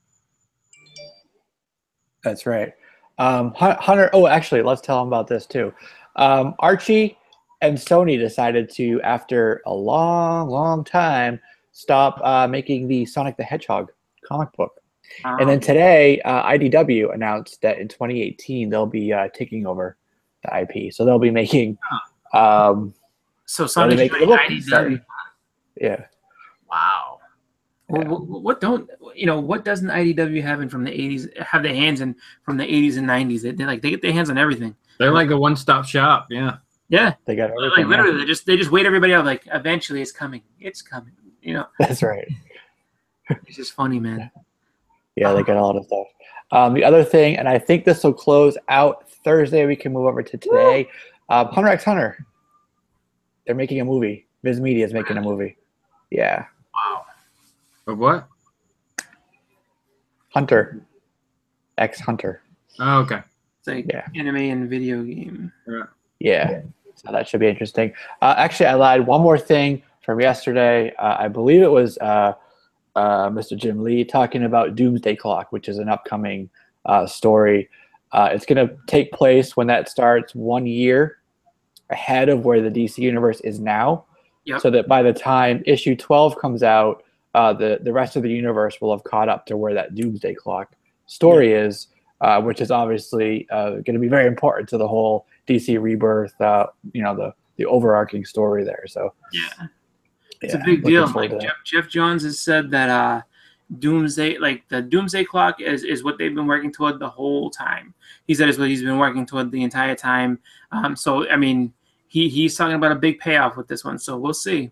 That's right. Hunter, oh, actually, let's tell them about this too. Archie and Sony decided to, after a long, long time, stop making the Sonic the Hedgehog comic book. And then today, IDW announced that in 2018, they'll be taking over the IP. So they'll be making... so Sonic make the book. IDW. Yeah. Wow. What don't what doesn't IDW have in from the 80s have their hands in from the 80s and 90s? They get their hands on everything. They're like a one-stop shop. Yeah. Yeah. They got everything. Like literally, they just wait everybody out. Like eventually, it's coming. It's coming. That's right. It's just funny, man. Yeah, they got a lot of stuff. The other thing, and I think this will close out Thursday. We can move over to today. Hunter x Hunter. They're making a movie. Viz Media is making a movie. Yeah. Wow. Of what? Hunter x Hunter. Oh, okay. It's like anime and video game. Yeah. So that should be interesting. Actually, I lied. One more thing from yesterday. I believe it was Mr. Jim Lee talking about Doomsday Clock, which is an upcoming story. It's going to take place when that starts 1 year ahead of where the DC universe is now. Yep. So that by the time issue 12 comes out, the rest of the universe will have caught up to where that Doomsday Clock story is, which is obviously going to be very important to the whole DC Rebirth, the overarching story there. So it's a big deal. Like Jeff Johns has said that Doomsday, like the Doomsday Clock, is what they've been working toward the whole time. He said it's what he's been working toward the entire time. So I mean, he's talking about a big payoff with this one. So we'll see.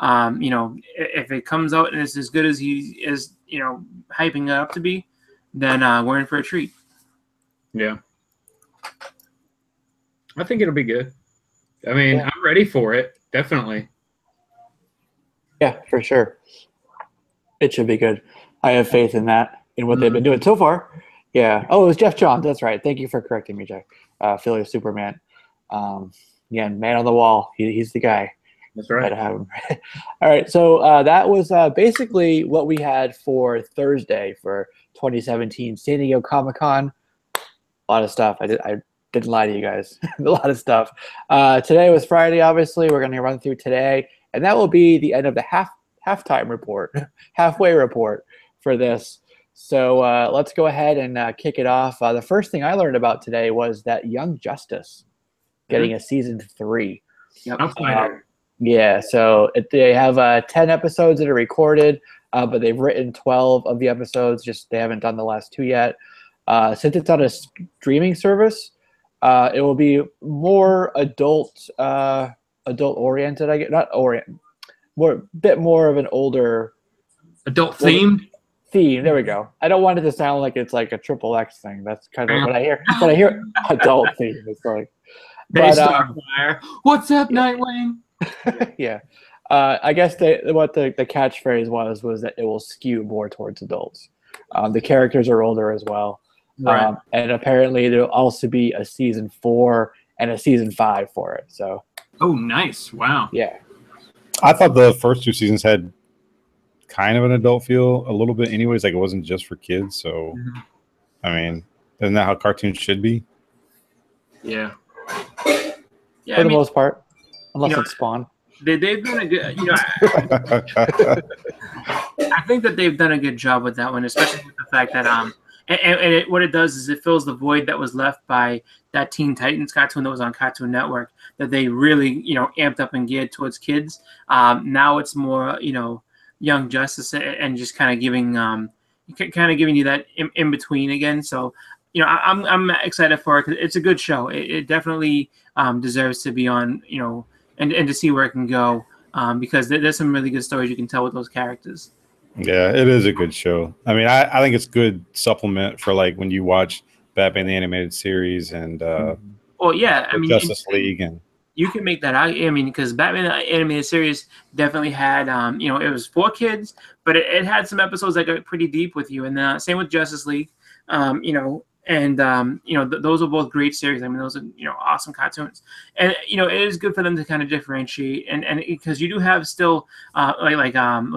If it comes out and it's as good as he is, hyping it up to be, then we're in for a treat. Yeah. I think it'll be good. I mean, I'm ready for it. Definitely. Yeah, for sure. It should be good. I have faith in that, in what they've been doing so far. Yeah. Oh, it was Jeff Johns. That's right. Thank you for correcting me, Jack. Philly Superman. Yeah, man on the wall. He's the guy. That's right. Have him. All right. So that was basically what we had for Thursday for 2017 San Diego Comic-Con. A lot of stuff. I didn't lie to you guys. A lot of stuff. Today was Friday, obviously. We're going to run through today. And that will be the end of the halftime report, halfway report for this. So let's go ahead and kick it off. The first thing I learned about today was that YoungJustice getting a season 3. Yep. Yeah, so they have 10 episodes that are recorded, but they've written 12 of the episodes. Just they haven't done the last 2 yet. Since it's on a streaming service, it will be more adult oriented. I get not orient, bit more of an older adult themed theme. There we go. I don't want it to sound like it's like a XXX thing. That's kind of what I hear. When I hear adult theme, it's like. Fire. What's up, Nightwing? Yeah. I guess what the catchphrase was that it will skew more towards adults. The characters are older as well. Right. And apparently there'll also be a season 4 and a season 5 for it. So. Oh, nice. Wow. Yeah. I thought the first 2 seasons had kind of an adult feel a little bit anyways. Like it wasn't just for kids. So, I mean, isn't that how cartoons should be? Yeah. Yeah, for the most part, unless it's Spawn. They've done a good, I think that they've done a good job with that one, especially with the fact that what it does is it fills the void that was left by that Teen Titans cartoon that was on Cartoon Network that they really amped up and geared towards kids. Now it's more YoungJustice and just kind of giving you that in between again. So. I'm excited for it because it's a good show. It definitely deserves to be on, and to see where it can go because there's some really good stories you can tell with those characters. Yeah, it is a good show. I mean, I think it's good supplement for like when you watch Batman the Animated Series and Justice League and. You can make that. I mean, because Batman the Animated Series definitely had, it was for kids, but it had some episodes that got pretty deep with you, and same with Justice League, those are both great series. I mean, those are awesome cartoons, and it is good for them to kind of differentiate, and because you do have still Batman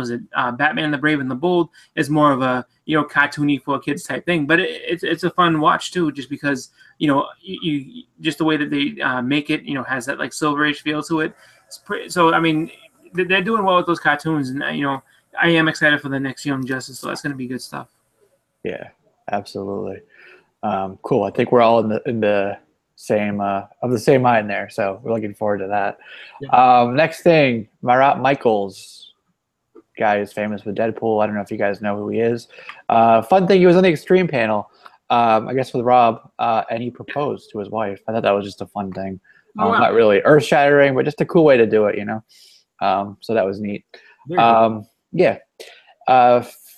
the Brave and the Bold is more of a cartoony for kids type thing, but it's a fun watch too, just because you just the way that they make it has that like Silver Age feel to it. So I mean, they're doing well with those cartoons, and I am excited for the next YoungJustice, so that's going to be good stuff. Yeah, absolutely. Cool. I think we're all in the same of the same mind there, so we're looking forward to that. Yeah. Next thing, Marat Mychels guy who's famous with Deadpool. I don't know if you guys know who he is. Fun thing, he was on the Extreme panel, I guess with Rob, and he proposed to his wife. I thought that was just a fun thing. Oh, wow. Not really earth-shattering, but just a cool way to do it, you know? So that was neat. Yeah.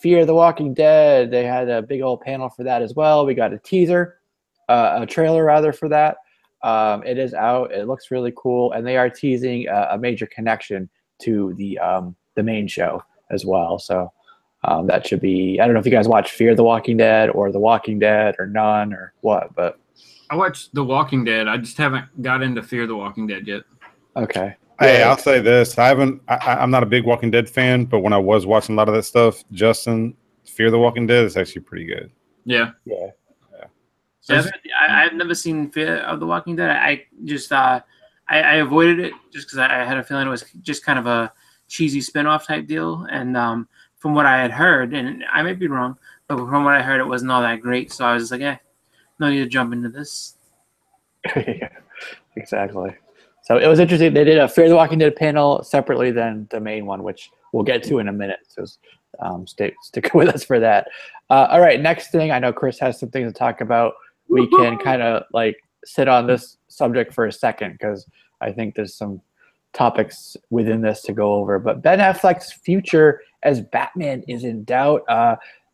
Fear the Walking Dead, they had a big old panel for that as well. We got a teaser, a trailer rather, for that. It is out. It looks really cool, and they are teasing a major connection to the main show as well. So that should be. I don't know if you guys watch Fear the Walking Dead or The Walking Dead or none or what, but I watched The Walking Dead. I just haven't got into Fear the Walking Dead yet. Okay. Hey, I'll say this: I'm not a big Walking Dead fan, but when I was watching a lot of that stuff, Justin, Fear the Walking Dead is actually pretty good. Yeah. I've never seen Fear of the Walking Dead. I just I avoided it just because I had a feeling it was just kind of a cheesy spin-off type deal. And from what I had heard, and I may be wrong, but from what I heard, it wasn't all that great. So I was like, no need to jump into this. Yeah, exactly. So it was interesting. They did a Fear the Walking Dead panel separately than the main one, which we'll get to in a minute. So stick with us for that. All right, next thing. I know Chris has some things to talk about. We can kind of like sit on this subject for a second because I think there's some topics within this to go over. But Ben Affleck's future as Batman is in doubt.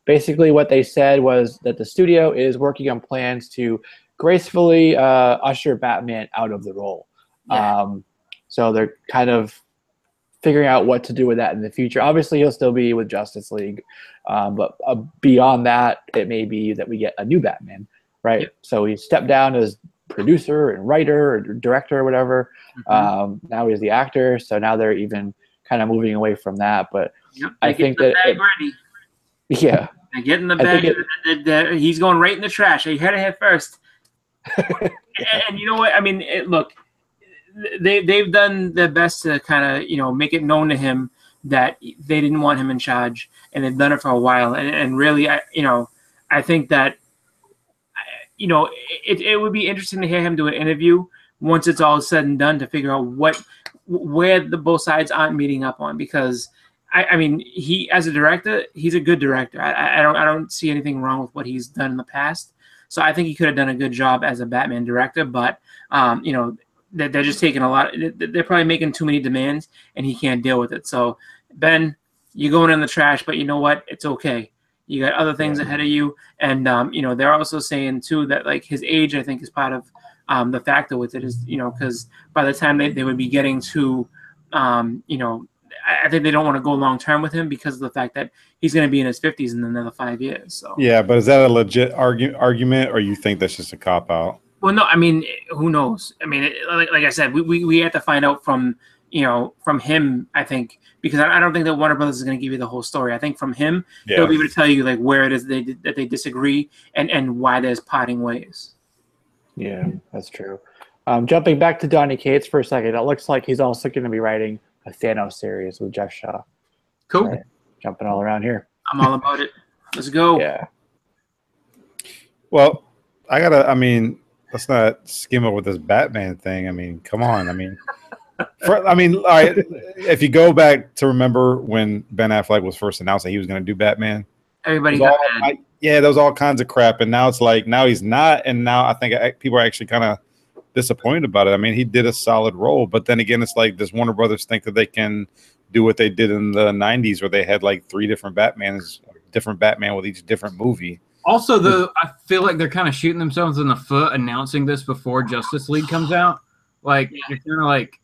Basically, what they said was that the studio is working on plans to gracefully usher Batman out of the role. Yeah. So they're kind of figuring out what to do with that in the future. Obviously, he'll still be with Justice League, but beyond that, it may be that we get a new Batman, right? Yep. So he stepped down as producer and writer or director or whatever. Mm-hmm. Now he's the actor, so now they're even kind of moving away from that. But I think that ready. Yeah, they're getting the bag. He's going right in the trash. You heard it here first. And you know what? I mean, look. They've done their best to kind of make it known to him that they didn't want him in charge, and they've done it for a while. And really, I think that it would be interesting to hear him do an interview once it's all said and done to figure out where the both sides aren't meeting up on. Because I mean, he as a director, he's a good director. I don't see anything wrong with what he's done in the past. So I think he could have done a good job as a Batman director, but they're just taking a lot. They're probably making too many demands, and he can't deal with it. So, Ben, you're going in the trash, but you know what? It's okay. You got other things ahead of you, and they're also saying too that like his age, I think, is part of the factor with it. Is because by the time they would be getting to, I think they don't want to go long term with him because of the fact that he's going to be in his 50s in another 5 years. So yeah, but is that a legit argument, or you think that's just a cop out? Well, no, I mean, who knows? I mean, like I said, we have to find out from him, I think, because I don't think that Warner Brothers is going to give you the whole story. I think from him, he'll be able to tell you like where it is that they disagree and why there's parting ways. Yeah, that's true. Jumping back to Donny Cates for a second, it looks like he's also going to be writing a Thanos series with Jeff Shaw. Cool. Right. Jumping all around here. I'm all about it. Let's go. Yeah. Well, let's not skim up with this Batman thing. I mean, come on. I mean, all right. If you go back to remember when Ben Affleck was first announced that he was going to do Batman, everybody got mad. There was all kinds of crap, and now it's like now he's not, and now I think people are actually kind of disappointed about it. I mean, he did a solid role, but then again, it's like does Warner Brothers think that they can do what they did in the '90s, where they had like 3 different Batmans, different Batman with each different movie? Also, though, I feel like they're kind of shooting themselves in the foot announcing this before Justice League comes out. Like, you're kind of like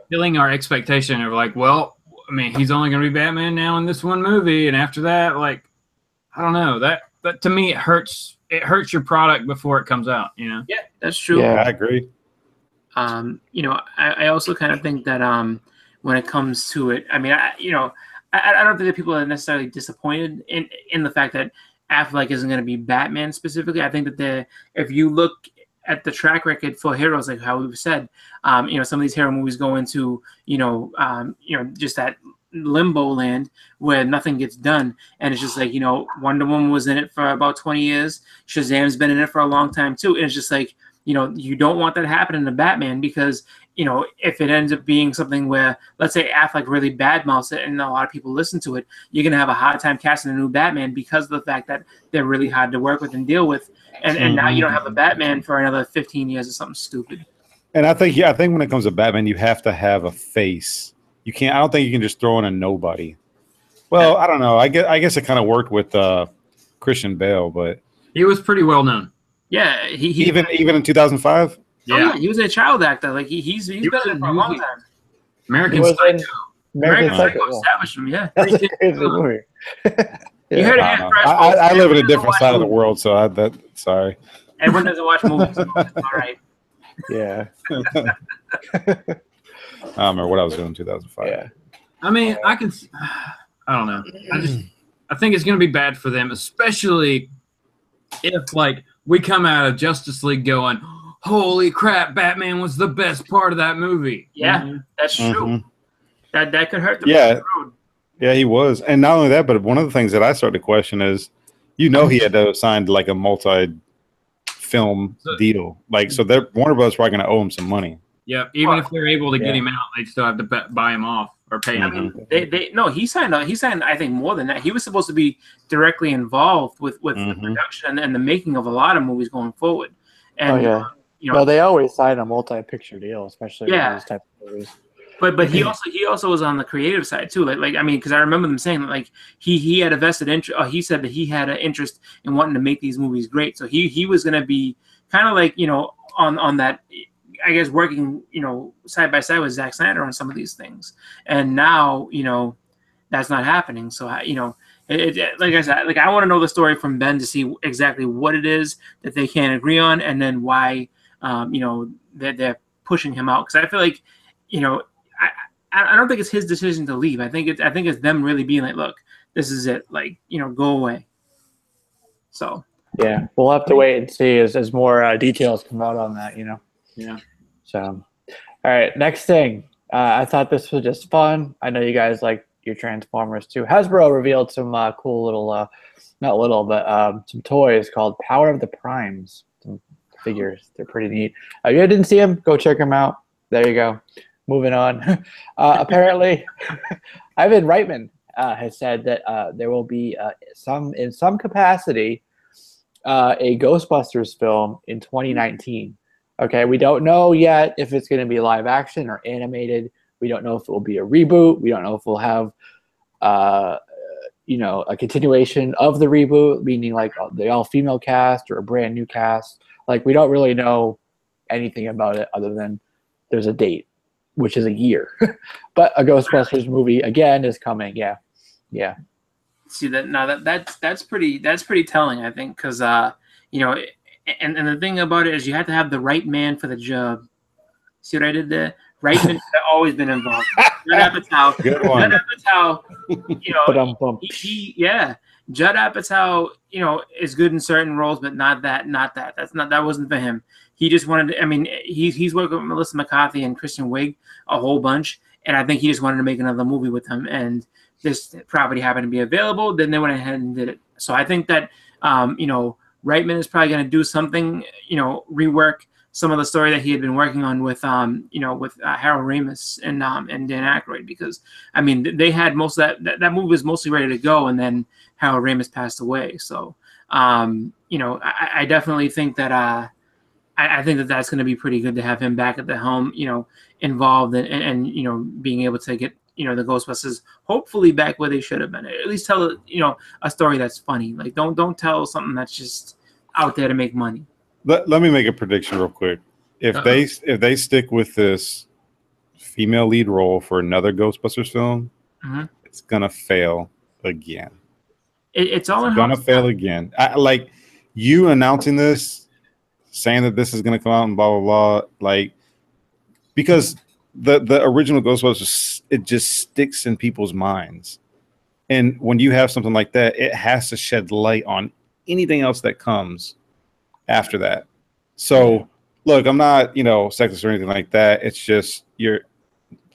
filling our expectation of like, well, I mean, he's only going to be Batman now in this one movie, and after that, like, I don't know. That to me, it hurts your product before it comes out. Yeah, that's true. Yeah, I agree. I also kind of think that when it comes to it, I mean, I don't think that people are necessarily disappointed in the fact that Affleck isn't going to be Batman specifically. I think that if you look at the track record for heroes, like how we've said, some of these hero movies go into, just that limbo land where nothing gets done. And it's just like, Wonder Woman was in it for about 20 years. Shazam's been in it for a long time too. And it's just like, you don't want that happening to Batman because you know, if it ends up being something where, let's say Affleck really badmouths it and a lot of people listen to it, you're going to have a hard time casting a new Batman because of the fact that they're really hard to work with and deal with. And now you don't have a Batman for another 15 years or something stupid. And I think when it comes to Batman, you have to have a face. You can't. I don't think you can just throw in a nobody. Well, I don't know. I guess it kind of worked with Christian Bale, but he was pretty well known. Yeah, he even in 2005. Yeah, he was a child actor. Like he's been there for a long time. American Psycho. American Psycho established him. Yeah. movie. You heard it here first. I live in a different side of the world, so sorry. Everyone doesn't watch movies. So all right. Yeah. I don't remember what I was doing in 2005. Yeah. I mean, I don't know. I think it's going to be bad for them, especially if like we come out of Justice League going, holy crap, Batman was the best part of that movie. Yeah, that's true. That could hurt the road. Yeah, he was. And not only that, but one of the things that I started to question is, he had to sign like a multi-film deal. Like, so Warner Bros. Probably going to owe him some money. Yeah, even if they're able to get him out, they still have to buy him off or pay him. I mean, he signed. I think more than that. He was supposed to be directly involved with the production and the making of a lot of movies going forward. And you know, well, they always sign a multi-picture deal, especially with those type of movies. But he also was on the creative side too. Like I mean, because I remember them saying that like he had a vested interest. He said that he had an interest in wanting to make these movies great. So he was going to be kind of like, you know, on that, I guess, working, you know, side by side with Zack Snyder on some of these things. And now, you know, that's not happening. So you know, like I said, like I want to know the story from Ben to see exactly what it is that they can't agree on, and then why, you know, they're pushing him out. Because I feel like, you know, I don't think it's his decision to leave. I think it's them really being like, look, this is it. Like, you know, go away. So yeah, we'll have to wait and see as more details come out on that. You know. Yeah. So, all right, next thing. I thought this was just fun. I know you guys like your Transformers too. Hasbro revealed some cool little, not little, but some toys called Power of the Primes. Some figures. They're pretty neat. If you didn't see them, go check them out. There you go. Moving on. Apparently, Ivan Reitman has said that there will be in some capacity a Ghostbusters film in 2019. Okay, we don't know yet if it's going to be live action or animated. We don't know if it will be a reboot. We don't know if we'll have, you know, a continuation of the reboot, meaning like the all-female cast or a brand new cast. Like, we don't really know anything about it other than there's a date, which is a year. But a Ghostbusters movie again is coming. Yeah. See that now that's pretty telling, I think, because you know, and the thing about it is you have to have the right man for the job. See what I did there? Right man has always been involved. Judd Apatow. Good one. Judd Apatow, you know, Judd Apatow, you know, is good in certain roles, but not that. That wasn't for him. He just wanted to, I mean, he's worked with Melissa McCarthy and Kristen Wiig a whole bunch, and I think he just wanted to make another movie with them, and this property happened to be available, then they went ahead and did it. So I think that, you know, Reitman is probably going to do something, you know, rework some of the story that he had been working on with, you know, with Harold Ramis and Dan Aykroyd, because, I mean, they had most of that movie was mostly ready to go, and then Harold Ramis passed away. So, you know, I definitely think that, I think that that's going to be pretty good to have him back at the helm, you know, involved and you know, being able to get, you know, the Ghostbusters hopefully back where they should have been. At least tell, you know, a story that's funny. Like, don't tell something that's just out there to make money. Let me make a prediction real quick. If they stick with this female lead role for another Ghostbusters film, it's gonna fail again. It's gonna fail again. Like, you announcing this, saying that this is gonna come out and blah blah blah, like, because the original Ghostbusters, it just sticks in people's minds, and when you have something like that, it has to shed light on anything else that comes after that. So look, I'm not, you know, sexist or anything like that. It's just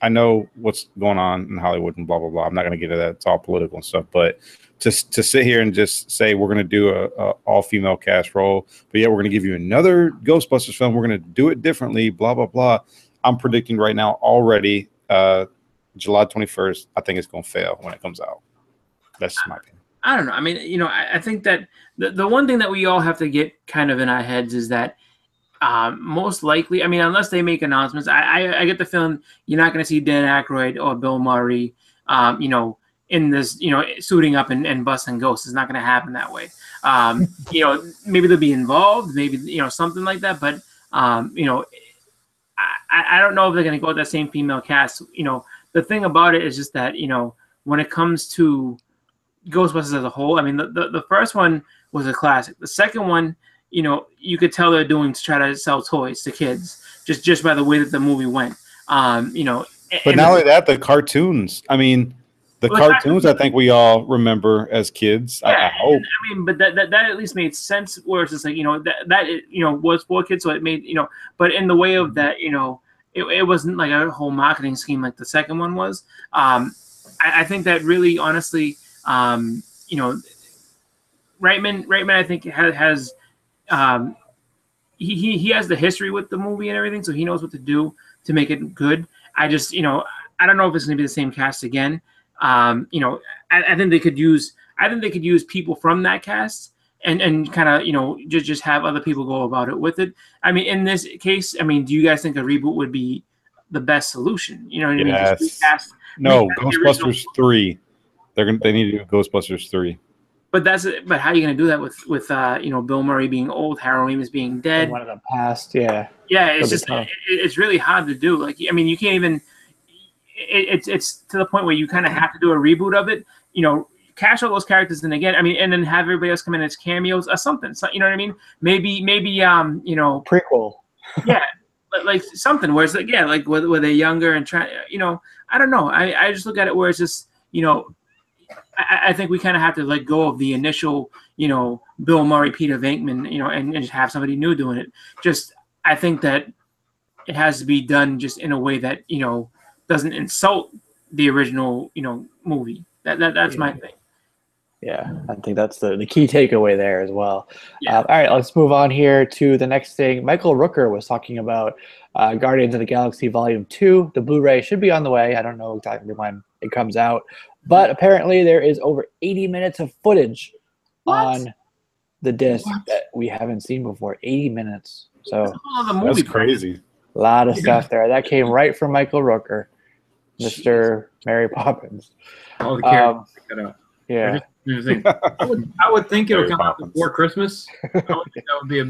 I know what's going on in Hollywood and blah blah blah. I'm not going to get into that. It's all political and stuff. But to sit here and just say we're going to do a all female cast role, but yeah, we're going to give you another Ghostbusters film. We're going to do it differently. Blah blah blah. I'm predicting right now already, July 21st. I think it's gonna fail when it comes out. That's my opinion. I don't know. I mean, you know, I think that the one thing that we all have to get kind of in our heads is that most likely, I mean, unless they make announcements, I get the feeling you're not going to see Dan Aykroyd or Bill Murray, you know, in this, you know, suiting up and busting ghosts. It's not going to happen that way. You know, maybe they'll be involved, maybe, you know, something like that. But, you know, I don't know if they're going to go with that same female cast. You know, the thing about it is just that, you know, when it comes to Ghostbusters as a whole, I mean, the first one was a classic. The second one, you know, you could tell they're doing to try to sell toys to kids just by the way that the movie went. You know, but not only that, the cartoons. I mean, the cartoons. I think we all remember as kids. Yeah, I hope. I mean, but that at least made sense. Where it's just like, you know, that you know, was for kids, so it made, you know, but in the way of that, you know, it wasn't like a whole marketing scheme like the second one was. I think that really, honestly, you know, Reitman, I think has he has the history with the movie and everything, so he knows what to do to make it good. I just, you know, I don't know if it's going to be the same cast again. You know, I think they could use people from that cast and kind of, you know, just have other people go about it with it. I mean, in this case, I mean, do you guys think a reboot would be the best solution? You know what I mean? Just recast, no, Ghostbusters 3. They need to do Ghostbusters 3. But how are you going to do that with you know, Bill Murray being old, Harold Ramis being dead? One of the past, yeah. Yeah, it's just it's really hard to do. Like, I mean, you can't even. It's to the point where you kind of have to do a reboot of it. You know, cash all those characters in again. I mean, and then have everybody else come in as cameos or something. So, you know what I mean? Maybe you know, prequel. Yeah, like something where it's like, yeah, like where they're younger and try. You know, I don't know. I just look at it where it's just, you know. I think we kind of have to let go of the initial, you know, Bill Murray, Peter Venkman, you know, and just have somebody new doing it. Just, I think that it has to be done just in a way that, you know, doesn't insult the original, you know, movie. That's my thing. Yeah, I think that's the key takeaway there as well. Yeah. All right, let's move on here to the next thing. Michael Rooker was talking about Guardians of the Galaxy Volume 2. The Blu-ray should be on the way. I don't know exactly when it comes out. But apparently there is over 80 minutes of footage on the disc that we haven't seen before. 80 minutes. So that's crazy. A lot of stuff there. That came right from Michael Rooker, Mr. Mary Poppins. All the characters pick it up. Yeah. I would think it would come out before Christmas. I would think that would be a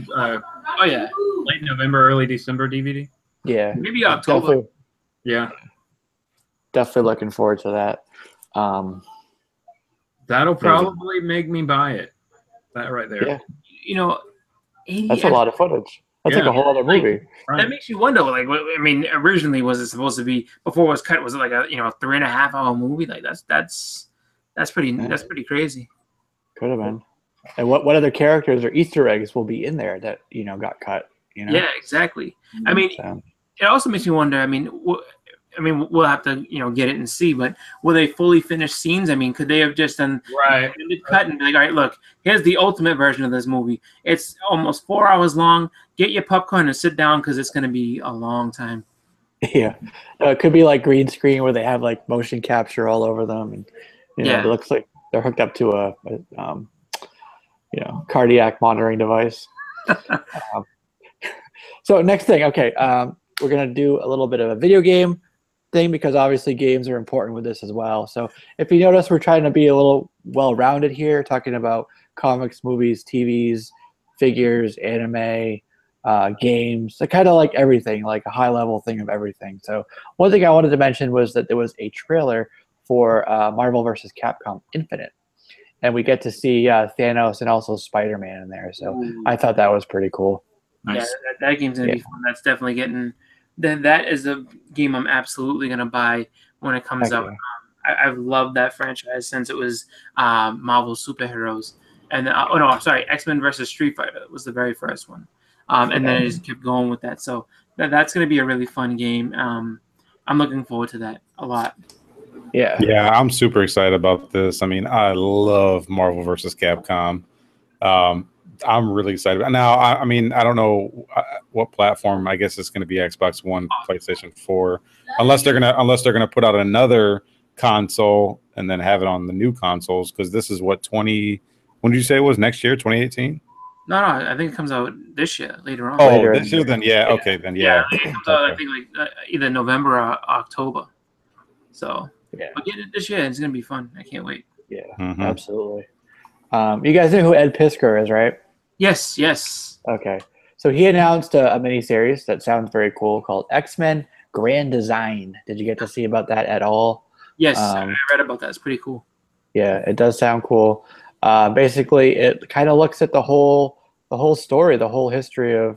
late November, early December DVD. Yeah. Maybe October. Definitely, yeah. Definitely looking forward to that. That'll probably make me buy it. That right there. Yeah. You know, that's a lot of footage. That's like a whole other movie. Right. That makes you wonder. Like, I mean, originally was it supposed to be, before it was cut? Was it like a 3.5 hour movie? Like that's pretty crazy. Could have been. And what other characters or Easter eggs will be in there that got cut? You know. Yeah, exactly. I mean, it also makes me wonder. I mean, we'll have to, get it and see, but will they fully finish scenes? I mean, could they have just done cut and be like, all right, look, here's the ultimate version of this movie. It's almost 4 hours long. Get your popcorn and sit down because it's going to be a long time. Yeah. It could be like green screen where they have like motion capture all over them. And, it looks like they're hooked up to a cardiac monitoring device. So next thing, okay, we're going to do a little bit of a video game thing because obviously games are important with this as well. So if you notice, we're trying to be a little well-rounded here, talking about comics, movies, TVs, figures, anime, games, so kind of like everything, like a high-level thing of everything. So one thing I wanted to mention was that there was a trailer for Marvel vs. Capcom Infinite, and we get to see Thanos and also Spider-Man in there. So I thought that was pretty cool. Nice. Yeah, that game's gonna be fun. That's definitely getting. That is a game I'm absolutely gonna buy when it comes out. I've loved that franchise since it was Marvel superheroes, and X-Men versus Street Fighter was the very first one, and then I just kept going with that. So that's gonna be a really fun game. I'm looking forward to that a lot. Yeah, I'm super excited about this. I mean, I love Marvel vs. Capcom. I'm really excited. Now, I mean, I don't know what platform. I guess it's going to be Xbox One, PlayStation 4, unless they're gonna put out another console and then have it on the new consoles, because this is what 20. When did you say it was? Next year, 2018? No, I think it comes out this year, later on. Oh, Later this year, then yeah, okay, then yeah. I think it comes out, I think, like either November or October. So, Yeah. but get it this year. It's gonna be fun. I can't wait. Yeah, Mhm. absolutely. You guys know who Ed Piskor is, right? Yes, yes. Okay. So he announced a miniseries that sounds very cool called X-Men Grand Design. Did you get to see about that at all? Yes, I read about that. It's pretty cool. Yeah, it does sound cool. Basically, it kind of looks at the whole story, the whole history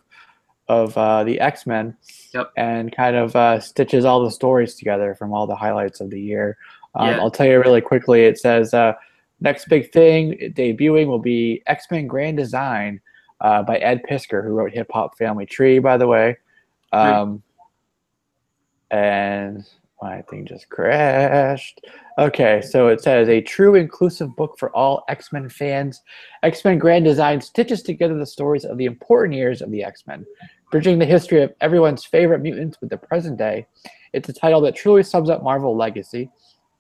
of the X-Men, Yep. and kind of stitches all the stories together from all the highlights of the year. Yeah. I'll tell you really quickly. It says next big thing debuting will be X-Men Grand Design by Ed Piskor, who wrote Hip Hop Family Tree, by the way. And my thing just crashed. Okay, so it says a true inclusive book for all X-Men fans. X-Men Grand Design stitches together the stories of the important years of the X-Men, bridging the history of everyone's favorite mutants with the present day. It's a title that truly sums up Marvel legacy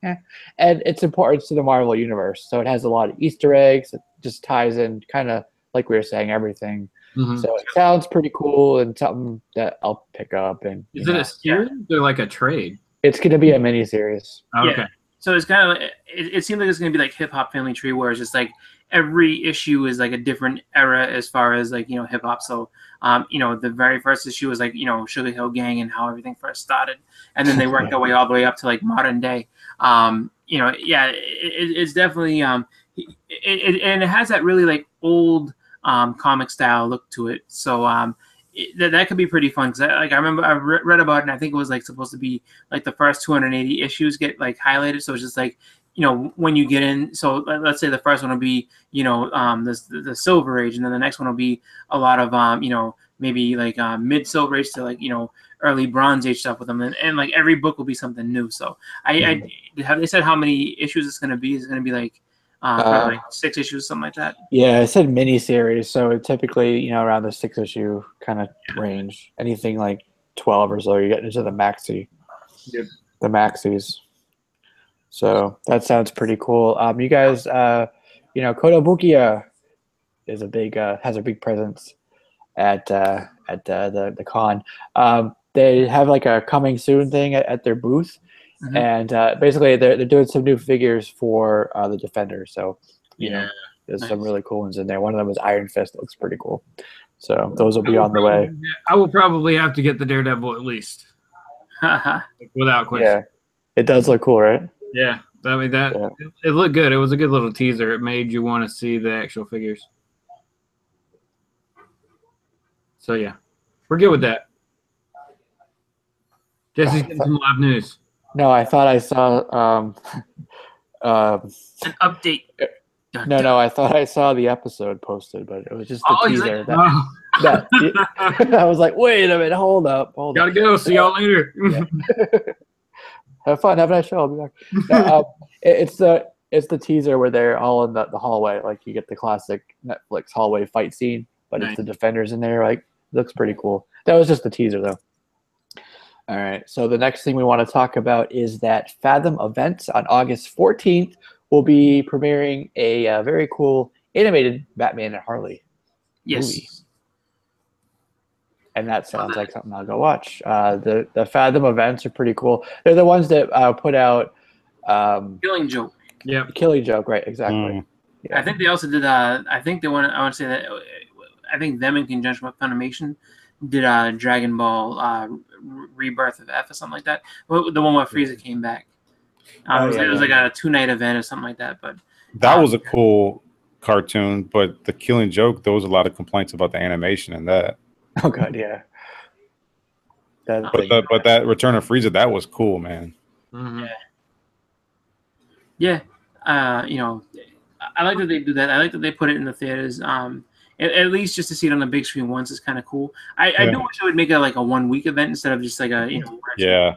and its importance to the Marvel universe. So it has a lot of Easter eggs. It just ties in, kind of like we were saying, everything. Mhm. So it sounds pretty cool and something that I'll pick up. And Is it a series or like a trade? It's going to be a miniseries. Oh, okay. So it's kind of like, it seems like it's going to be like Hip Hop Family Tree, where it's just like every issue is like a different era as far as like, hip hop. So, the very first issue was like, Sugar Hill Gang and how everything first started. And then they worked their way all the way up to like modern day. It's definitely, and it has that really like old comic style look to it. So, that could be pretty fun, because I remember I read about it, and I think it was like supposed to be like the first 280 issues get like highlighted. So it's just like, when you get in, so let's say the first one will be the Silver Age, and then the next one will be a lot of maybe like mid Silver Age to like early Bronze Age stuff with them, and like every book will be something new. So have they said how many issues it's going to be? Is it going to be like probably like 6 issues, something like that? Yeah, it said miniseries, so it typically, around the 6-issue kind of range. Anything like 12 or so, you get into the maxi. Yep. The maxis. So that sounds pretty cool. You guys, Kotobukiya is has a big presence at the con. They have like a coming soon thing at their booth. Mm-hmm. And basically, they're doing some new figures for the Defenders. So, there's some really cool ones in there. One of them is Iron Fist. Looks pretty cool. So those will be on the way. I will probably have to get the Daredevil at least, without question. Yeah, it does look cool, right? Yeah, I mean it looked good. It was a good little teaser. It made you want to see the actual figures. So yeah, we're good with that. Jesse's getting some live news. No, I thought I saw an update. No, I thought I saw the episode posted, but it was just the teaser. I was like, wait a minute, hold up. Gotta go. See y'all later. Have fun. Have a nice show. I'll be back. No, it's the teaser where they're all in the hallway. Like you get the classic Netflix hallway fight scene, but It's the Defenders in there. Like, looks pretty cool. That was just the teaser, though. All right, so the next thing we want to talk about is that Fathom Events on August 14th will be premiering a very cool animated Batman and Harley movie. And that sounds like something I'll go watch. The Fathom Events are pretty cool. They're the ones that put out Killing Joke. Yeah, Killing Joke, right? Exactly. Yeah. I think they also did. I think they want. I want to say that. I think them in conjunction with Funimation did Dragon Ball Rebirth of F or something like that. The one where Frieza came back. It was like a 2-night event or something like that. But that was a cool cartoon. But the Killing Joke, there was a lot of complaints about the animation and that. Oh god, yeah. But that Return of Frieza, that was cool, man. Mm-hmm. Yeah. I like that they do that. I like that they put it in the theaters. At least just to see it on the big screen once is kind of cool. I do wish I would make it like a 1-week event instead of just like a Yeah.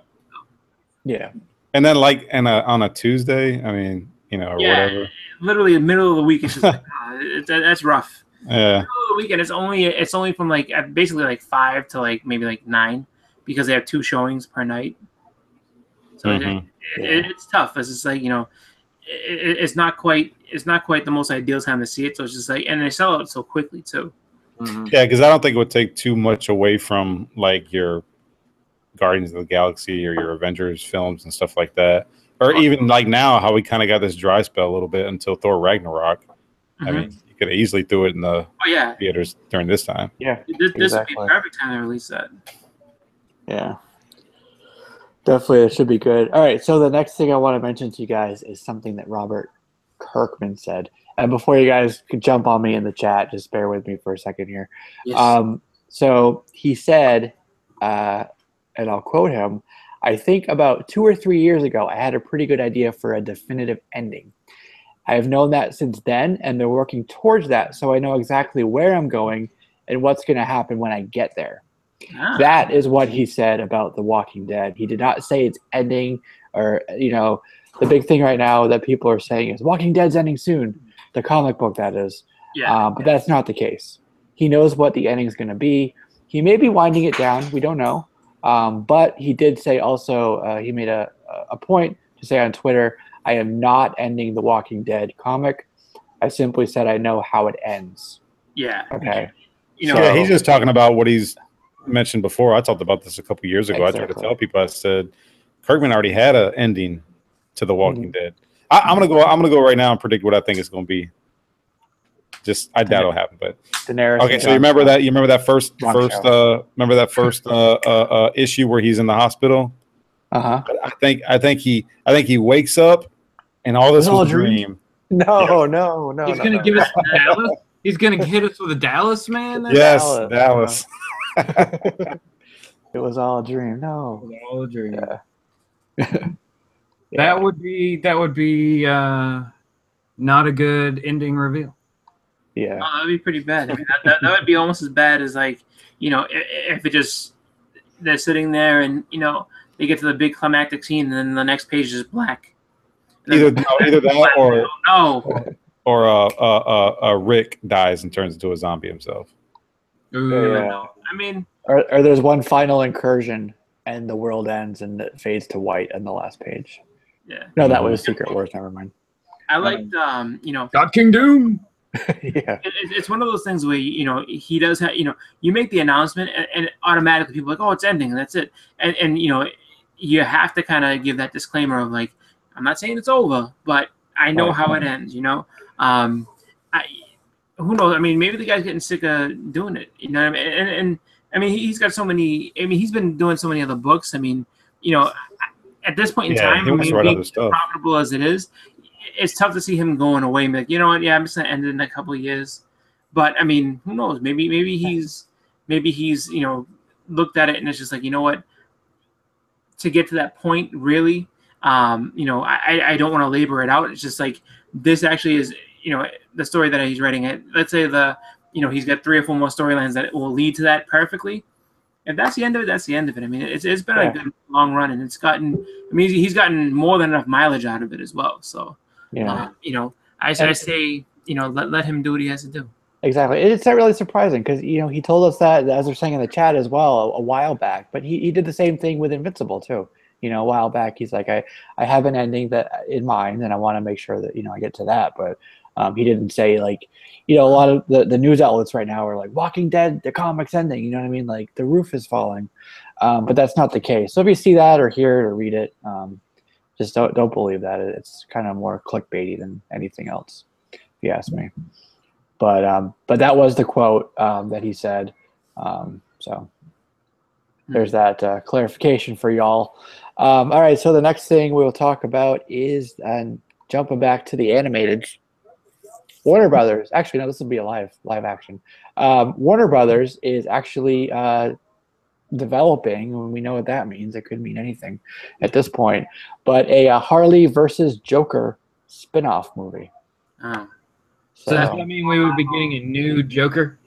And then on a Tuesday, I mean, or whatever. Literally the middle of the week, it's just like, that's rough. Yeah. The weekend it's only from like basically like 5 to like maybe like 9 because they have 2 showings per night. So it's tough. It's just like it's not quite the most ideal time to see it. So it's just like, and they sell it so quickly too. Mm-hmm. Yeah, because I don't think it would take too much away from like your Guardians of the Galaxy or your Avengers films and stuff like that, or even like now how we kind of got this dry spell a little bit until Thor Ragnarok. Mm-hmm. I mean, you could have easily threw it in the theaters during this time. Yeah, this would be a perfect time to release that. Yeah. Definitely, it should be good. All right, so the next thing I want to mention to you guys is something that Robert Kirkman said. And before you guys could jump on me in the chat, just bear with me for a second here. Yes. So he said, and I'll quote him, "I think about 2 or 3 years ago, I had a pretty good idea for a definitive ending. I have known that since then, and they're working towards that, so I know exactly where I'm going and what's going to happen when I get there." That is what he said about The Walking Dead. He did not say it's ending, or the big thing right now that people are saying is Walking Dead's ending soon, the comic book that is. But that's not the case. He knows what the ending is going to be. He may be winding it down. We don't know. But he did say also, he made a point to say on Twitter, "I am not ending the Walking Dead comic. I simply said I know how it ends." Yeah. Okay. Yeah, he's just talking about what he's mentioned before. I talked about this a couple years ago. Exactly. I tried to tell people. I said Kirkman already had an ending to The Walking Dead. I'm gonna go right now and predict what I think it's gonna be. I doubt it'll happen, but Daenerys. Okay, so you remember that? You remember that first issue where he's in the hospital? I think he wakes up and all this was a dream. No. He's gonna give us Dallas. He's gonna hit us with a Dallas, man. Yes, Dallas. It was all a dream. No. It was all a dream. Yeah. That would be not a good ending reveal. Yeah. Oh, that'd be pretty bad. I mean, that would be almost as bad as like, if it just they're sitting there and they get to the big climactic scene and then the next page is black. Either that or Rick dies and turns into a zombie himself. Yeah. I mean, or there's one final incursion and the world ends and it fades to white on the last page. Yeah. No, that was Secret Wars. Never mind. I liked, God King Doom. Yeah. It's one of those things where he does have you make the announcement and automatically people are like, oh, it's ending, and that's it, and you have to kind of give that disclaimer of like, I'm not saying it's over, but I know how it ends. Who knows? I mean, maybe the guy's getting sick of doing it. You know what I mean? And I mean, he's got so many. I mean, he's been doing so many other books. I mean, at this point in time, being as profitable as it is, it's tough to see him going away and be like, you know what? Yeah, I'm just gonna end it in a couple of years. But I mean, who knows? Maybe he's looked at it and it's just like, you know what? To get to that point, really, I don't want to labor it out. It's just like this actually is, the story that he's writing. Let's say he's got 3 or 4 more storylines that will lead to that perfectly. If that's the end of it, that's the end of it. I mean, it's been a good long run, and it's gotten. I mean, he's gotten more than enough mileage out of it as well. So, I say, let him do what he has to do. Exactly. It's not really surprising because he told us that, as they're saying in the chat as well, a while back. But he did the same thing with Invincible too. A while back, he's like, I have an ending that in mind, and I want to make sure that I get to that. But he didn't say like, a lot of the news outlets right now are like, Walking Dead, the comic's ending. You know what I mean? Like the roof is falling. But that's not the case. So if you see that or hear it or read it, just don't believe that. It's kind of more clickbaity than anything else, if you ask me. But that was the quote that he said. So there's that clarification for y'all. All right, so the next thing we'll talk about is jumping back to the animated. Warner Brothers. Actually, no, this will be a live action. Warner Brothers is actually developing, and we know what that means. It could mean anything at this point. But a Harley versus Joker spin-off movie. Oh. So does that mean we would be getting a new Joker?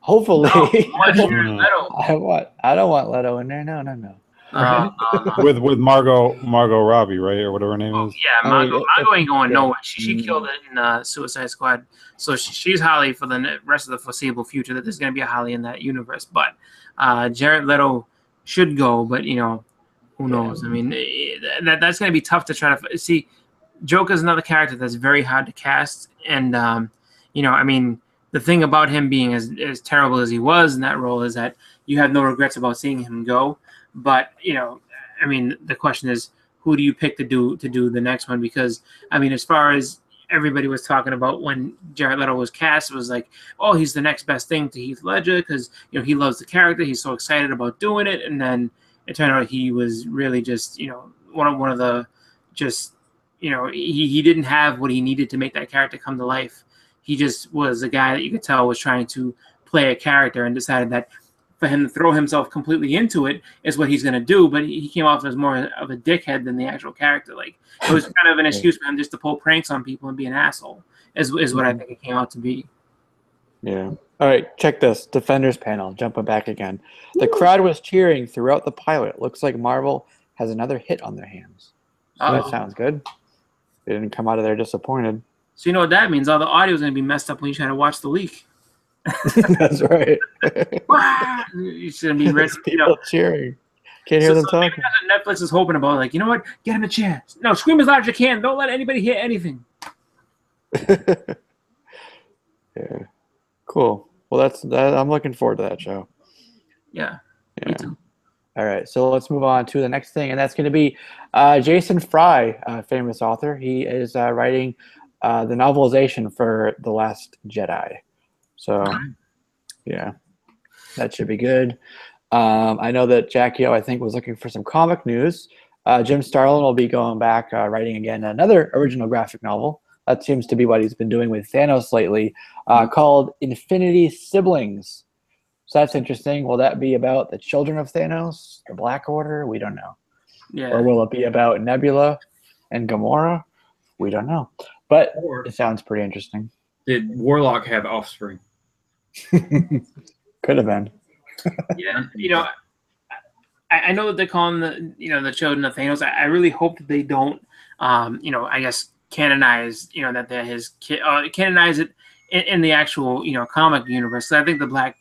Hopefully. No, Leto. I don't want Leto in there. No. with Margot Robbie, right, or whatever her name is. Yeah, Margot ain't going nowhere. She killed it in Suicide Squad, so she's Holly for the rest of the foreseeable future. That there's going to be a Holly in that universe, but Jared Leto should go, but who knows? I mean, that's going to be tough to try to see. Joker's another character that's very hard to cast, and I mean, the thing about him being as terrible as he was in that role is that you have no regrets about seeing him go. But I mean, the question is, who do you pick to do the next one? Because I mean, as far as everybody was talking about when Jared Leto was cast, it was like, oh, he's the next best thing to Heath Ledger because he loves the character, he's so excited about doing it, and then it turned out he was really just one of the just he didn't have what he needed to make that character come to life. He just was a guy that you could tell was trying to play a character and decided that for him to throw himself completely into it is what he's going to do. But he came off as more of a dickhead than the actual character. Like, it was kind of an excuse for him just to pull pranks on people and be an asshole is what I think it came out to be. Yeah. All right, check this. Defenders panel, jumping back again. The crowd was cheering throughout the pilot. Looks like Marvel has another hit on their hands. So that sounds good. They didn't come out of there disappointed. So you know what that means? All the audio is going to be messed up when you try to watch the leak. That's right. You shouldn't be ready. People cheering. Can't hear them talking. Maybe that's what Netflix is hoping about. Like, you know what? Get him a chance. No, scream as loud as you can. Don't let anybody hear anything. Yeah. Cool. Well, I'm looking forward to that show. Yeah. Me too. All right, so let's move on to the next thing, and that's going to be Jason Fry, famous author. He is writing the novelization for The Last Jedi. So, yeah, that should be good. I know that Jackie O, I think, was looking for some comic news. Jim Starlin will be going back, writing again another original graphic novel. That seems to be what he's been doing with Thanos lately, called Infinity Siblings. So that's interesting. Will that be about the children of Thanos, the Black Order? We don't know. Yeah. Or will it be about Nebula and Gamora? We don't know. But it sounds pretty interesting. Did Warlock have offspring? Could have been. Yeah, I know that they're calling the children of Thanos. I really hope that they don't, I guess canonize, that they're his kid, canonize it in the actual, comic universe. So I think the Black,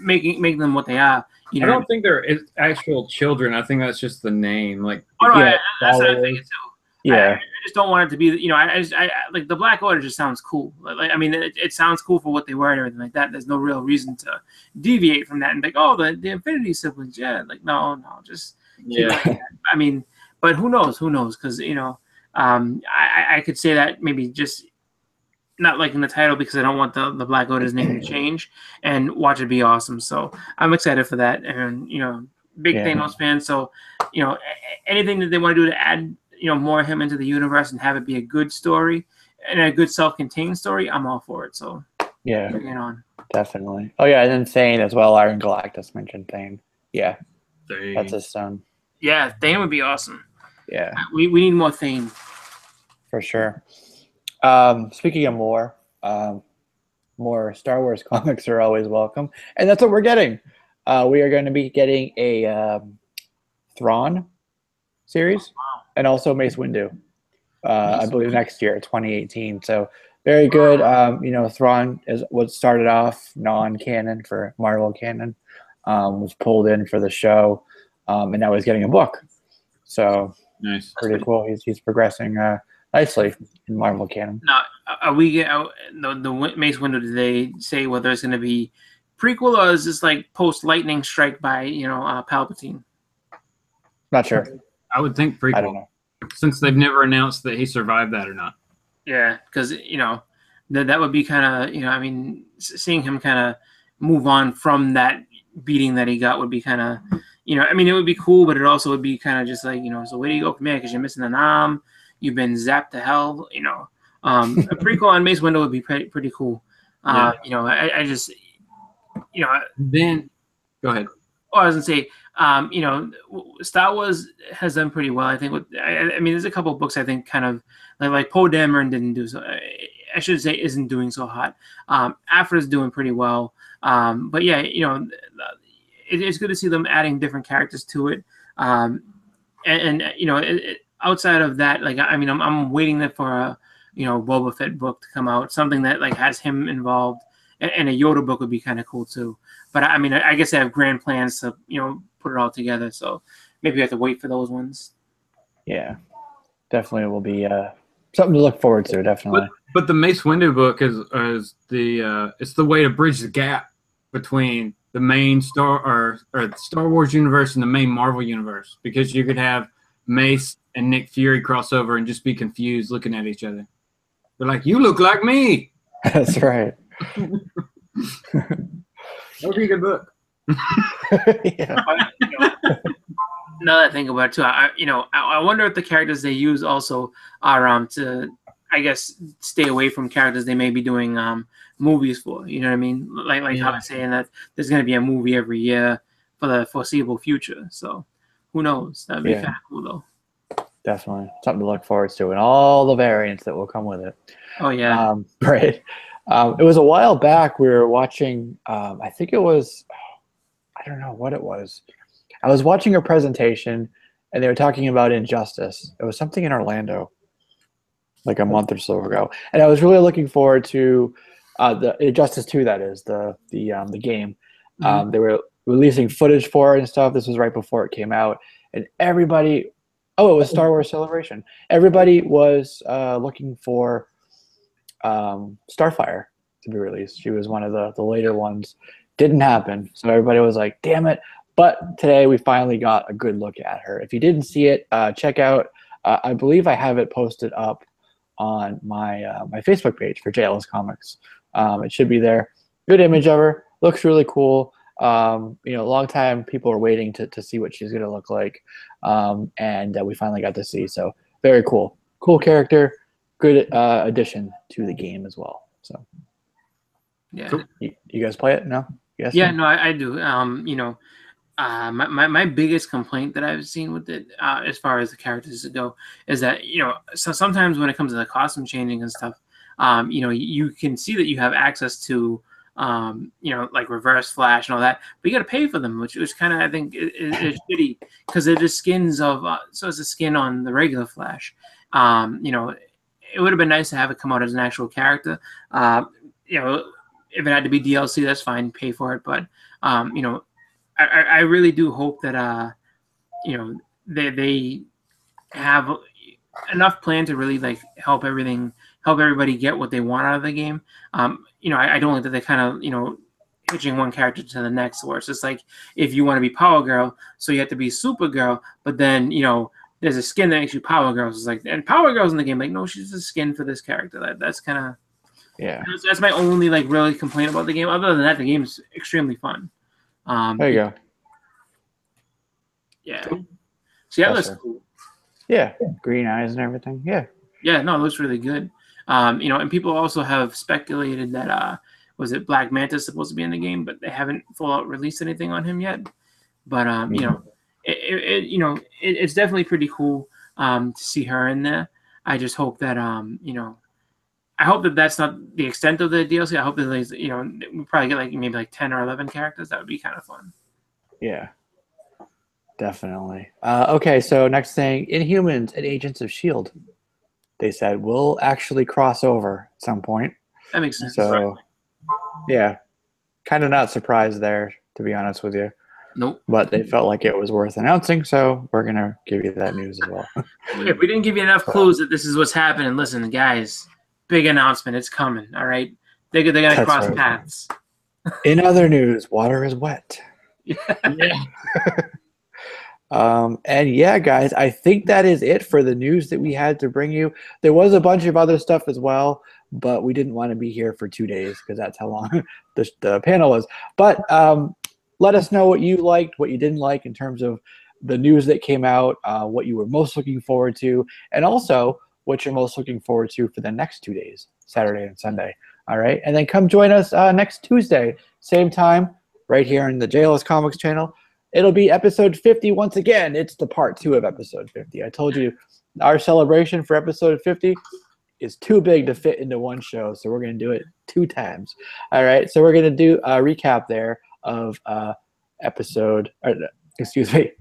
making them what they are. I don't think they're actual children. I think that's just the name. Like, that's what I'm thinking too. Yeah, I just don't want it to be. I like the Black Order just sounds cool. Like, I mean, it sounds cool for what they were and everything like that. There's no real reason to deviate from that and be like, oh, the Infinity Siblings. Yeah, like no, just I mean, but who knows? Who knows? Because I could say that maybe just not liking the title because I don't want the Black Order's name to change and watch it be awesome. So I'm excited for that, and big Thanos fan. So anything that they want to do to add more of him into the universe and have it be a good story and a good self-contained story, I'm all for it. So yeah, bring it on. Definitely. Oh yeah, and then Thane as well. Iron Galactus mentioned Thane. Yeah, that's his son. Yeah, Thane would be awesome. Yeah, we need more Thane for sure. Speaking of more Star Wars comics are always welcome, and that's what we're getting. We are going to be getting a Thrawn series and also Mace Windu. I believe next year, 2018. So very good. Thrawn is what started off non-canon for Marvel canon, was pulled in for the show, and now he's getting a book. So nice, pretty cool. He's progressing nicely in Marvel canon. Now, are we the Mace Windu? Did they say whether it's going to be prequel or is this like post Lightning Strike by Palpatine? Not sure. I would think prequel. I don't know, since they've never announced that he survived that or not. Yeah, because that would be kind of I mean, seeing him kind of move on from that beating that he got would be kind of I mean, it would be cool, but it also would be kind of just like so where do you go from there? Because you're missing an arm. You've been zapped to hell, a prequel on Mace Windu would be pretty cool. I just, Then, go ahead. Oh, I was gonna say, Star Wars has done pretty well. I think. I mean, there's a couple of books I think kind of like Poe Dameron didn't do so. I should say isn't doing so hot. Afra's doing pretty well. But yeah, it's good to see them adding different characters to it. And you know, outside of that, like I mean, I'm waiting there for a Boba Fett book to come out, something that like has him involved, and a Yoda book would be kind of cool too. But I mean, I guess they have grand plans to put it all together, so maybe we have to wait for those ones. Yeah, definitely will be something to look forward to. Definitely. But the Mace Windu book is the it's the way to bridge the gap between the main Star Wars universe and the main Marvel universe, because you could have Mace and Nick Fury cross over and just be confused looking at each other. They're like, "You look like me." That's right. That would be a good book. Yeah. Now that I think about it too, I wonder if the characters they use also are to, I guess, stay away from characters they may be doing movies for. You know what I mean? Like how I'm saying that there's going to be a movie every year for the foreseeable future. So who knows? That'd be kind of cool though. Definitely something to look forward to, and all the variants that will come with it. Oh yeah. Right. It was a while back. We were watching. I think it was. I don't know what it was. I was watching a presentation, and they were talking about Injustice. It was something in Orlando, like a month or so ago, and I was really looking forward to the Injustice 2. That is the game. Mm-hmm. They were releasing footage for it and stuff. This was right before it came out, and everybody. Oh, it was Star Wars Celebration. Everybody was looking for Starfire to be released. She was one of the later ones. Didn't happen, so everybody was like, "Damn it!" But today we finally got a good look at her. If you didn't see it, check out. I believe I have it posted up on my my Facebook page for JLS Comics. It should be there. Good image of her. Looks really cool. A long time people were waiting to see what she's gonna look like, and we finally got to see. So very cool. Cool character. Good addition to the game as well. So yeah. You guys play it? No? Yes. Yeah, no, I do. My biggest complaint that I've seen with it, as far as the characters go, is that so sometimes when it comes to the costume changing and stuff, you can see that you have access to like reverse flash and all that, but you got to pay for them, which kind of I think is shitty, because they're just skins of so it's a skin on the regular Flash. It would have been nice to have it come out as an actual character. If it had to be DLC, that's fine, pay for it. But I really do hope that they have enough plan to really like help everybody get what they want out of the game. I don't like that they kind of pitching one character to the next, where it's just like, if you want to be Power Girl, so you have to be Supergirl, but then there's a skin that makes you Power Girl. It's like, and Power Girl's in the game, like, no, she's a skin for this character. That's kind of that's my only like really complaint about the game. Other than that, the game is extremely fun. There you go. Yeah. So yeah, that's cool. Yeah, green eyes and everything. Yeah. Yeah, no, it looks really good. And people also have speculated that was it Black Manta supposed to be in the game, but they haven't full out released anything on him yet. But it's definitely pretty cool to see her in there. I just hope that I hope that that's not the extent of the DLC. I hope that we probably get like maybe like 10 or 11 characters. That would be kind of fun. Yeah, definitely. Okay, so next thing, Inhumans and Agents of S.H.I.E.L.D. They said will actually cross over at some point. That makes sense. So, yeah, kind of not surprised there, to be honest with you. Nope. But they felt like it was worth announcing, so we're going to give you that news as well. If we didn't give you enough clues that this is what's happening, listen, guys, big announcement. It's coming, all right? They're going to cross paths. In other news, water is wet. Yeah. And yeah, guys, I think that is it for the news that we had to bring you. There was a bunch of other stuff as well, but we didn't want to be here for 2 days because that's how long the panel was. But let us know what you liked, what you didn't like in terms of the news that came out, what you were most looking forward to, and also what you're most looking forward to for the next 2 days, Saturday and Sunday. All right, and then come join us next Tuesday, same time, right here in the JLS Comics channel. It'll be episode 50 once again. It's the part 2 of episode 50. I told you our celebration for episode 50 is too big to fit into one show, so we're going to do it 2 times. All right, so we're going to do a recap there of episode, or excuse me,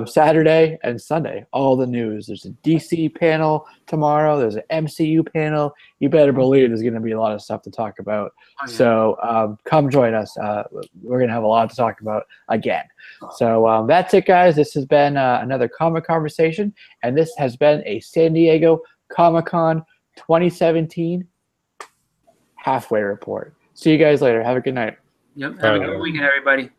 Saturday and Sunday, all the news. There's a DC panel tomorrow. There's an MCU panel. You better believe there's going to be a lot of stuff to talk about. Oh, yeah. So come join us. We're going to have a lot to talk about again. So that's it, guys. This has been another Comic Conversation, and this has been a San Diego Comic-Con 2017 halfway report. See you guys later. Have a good night. Yep. Have a good weekend, everybody.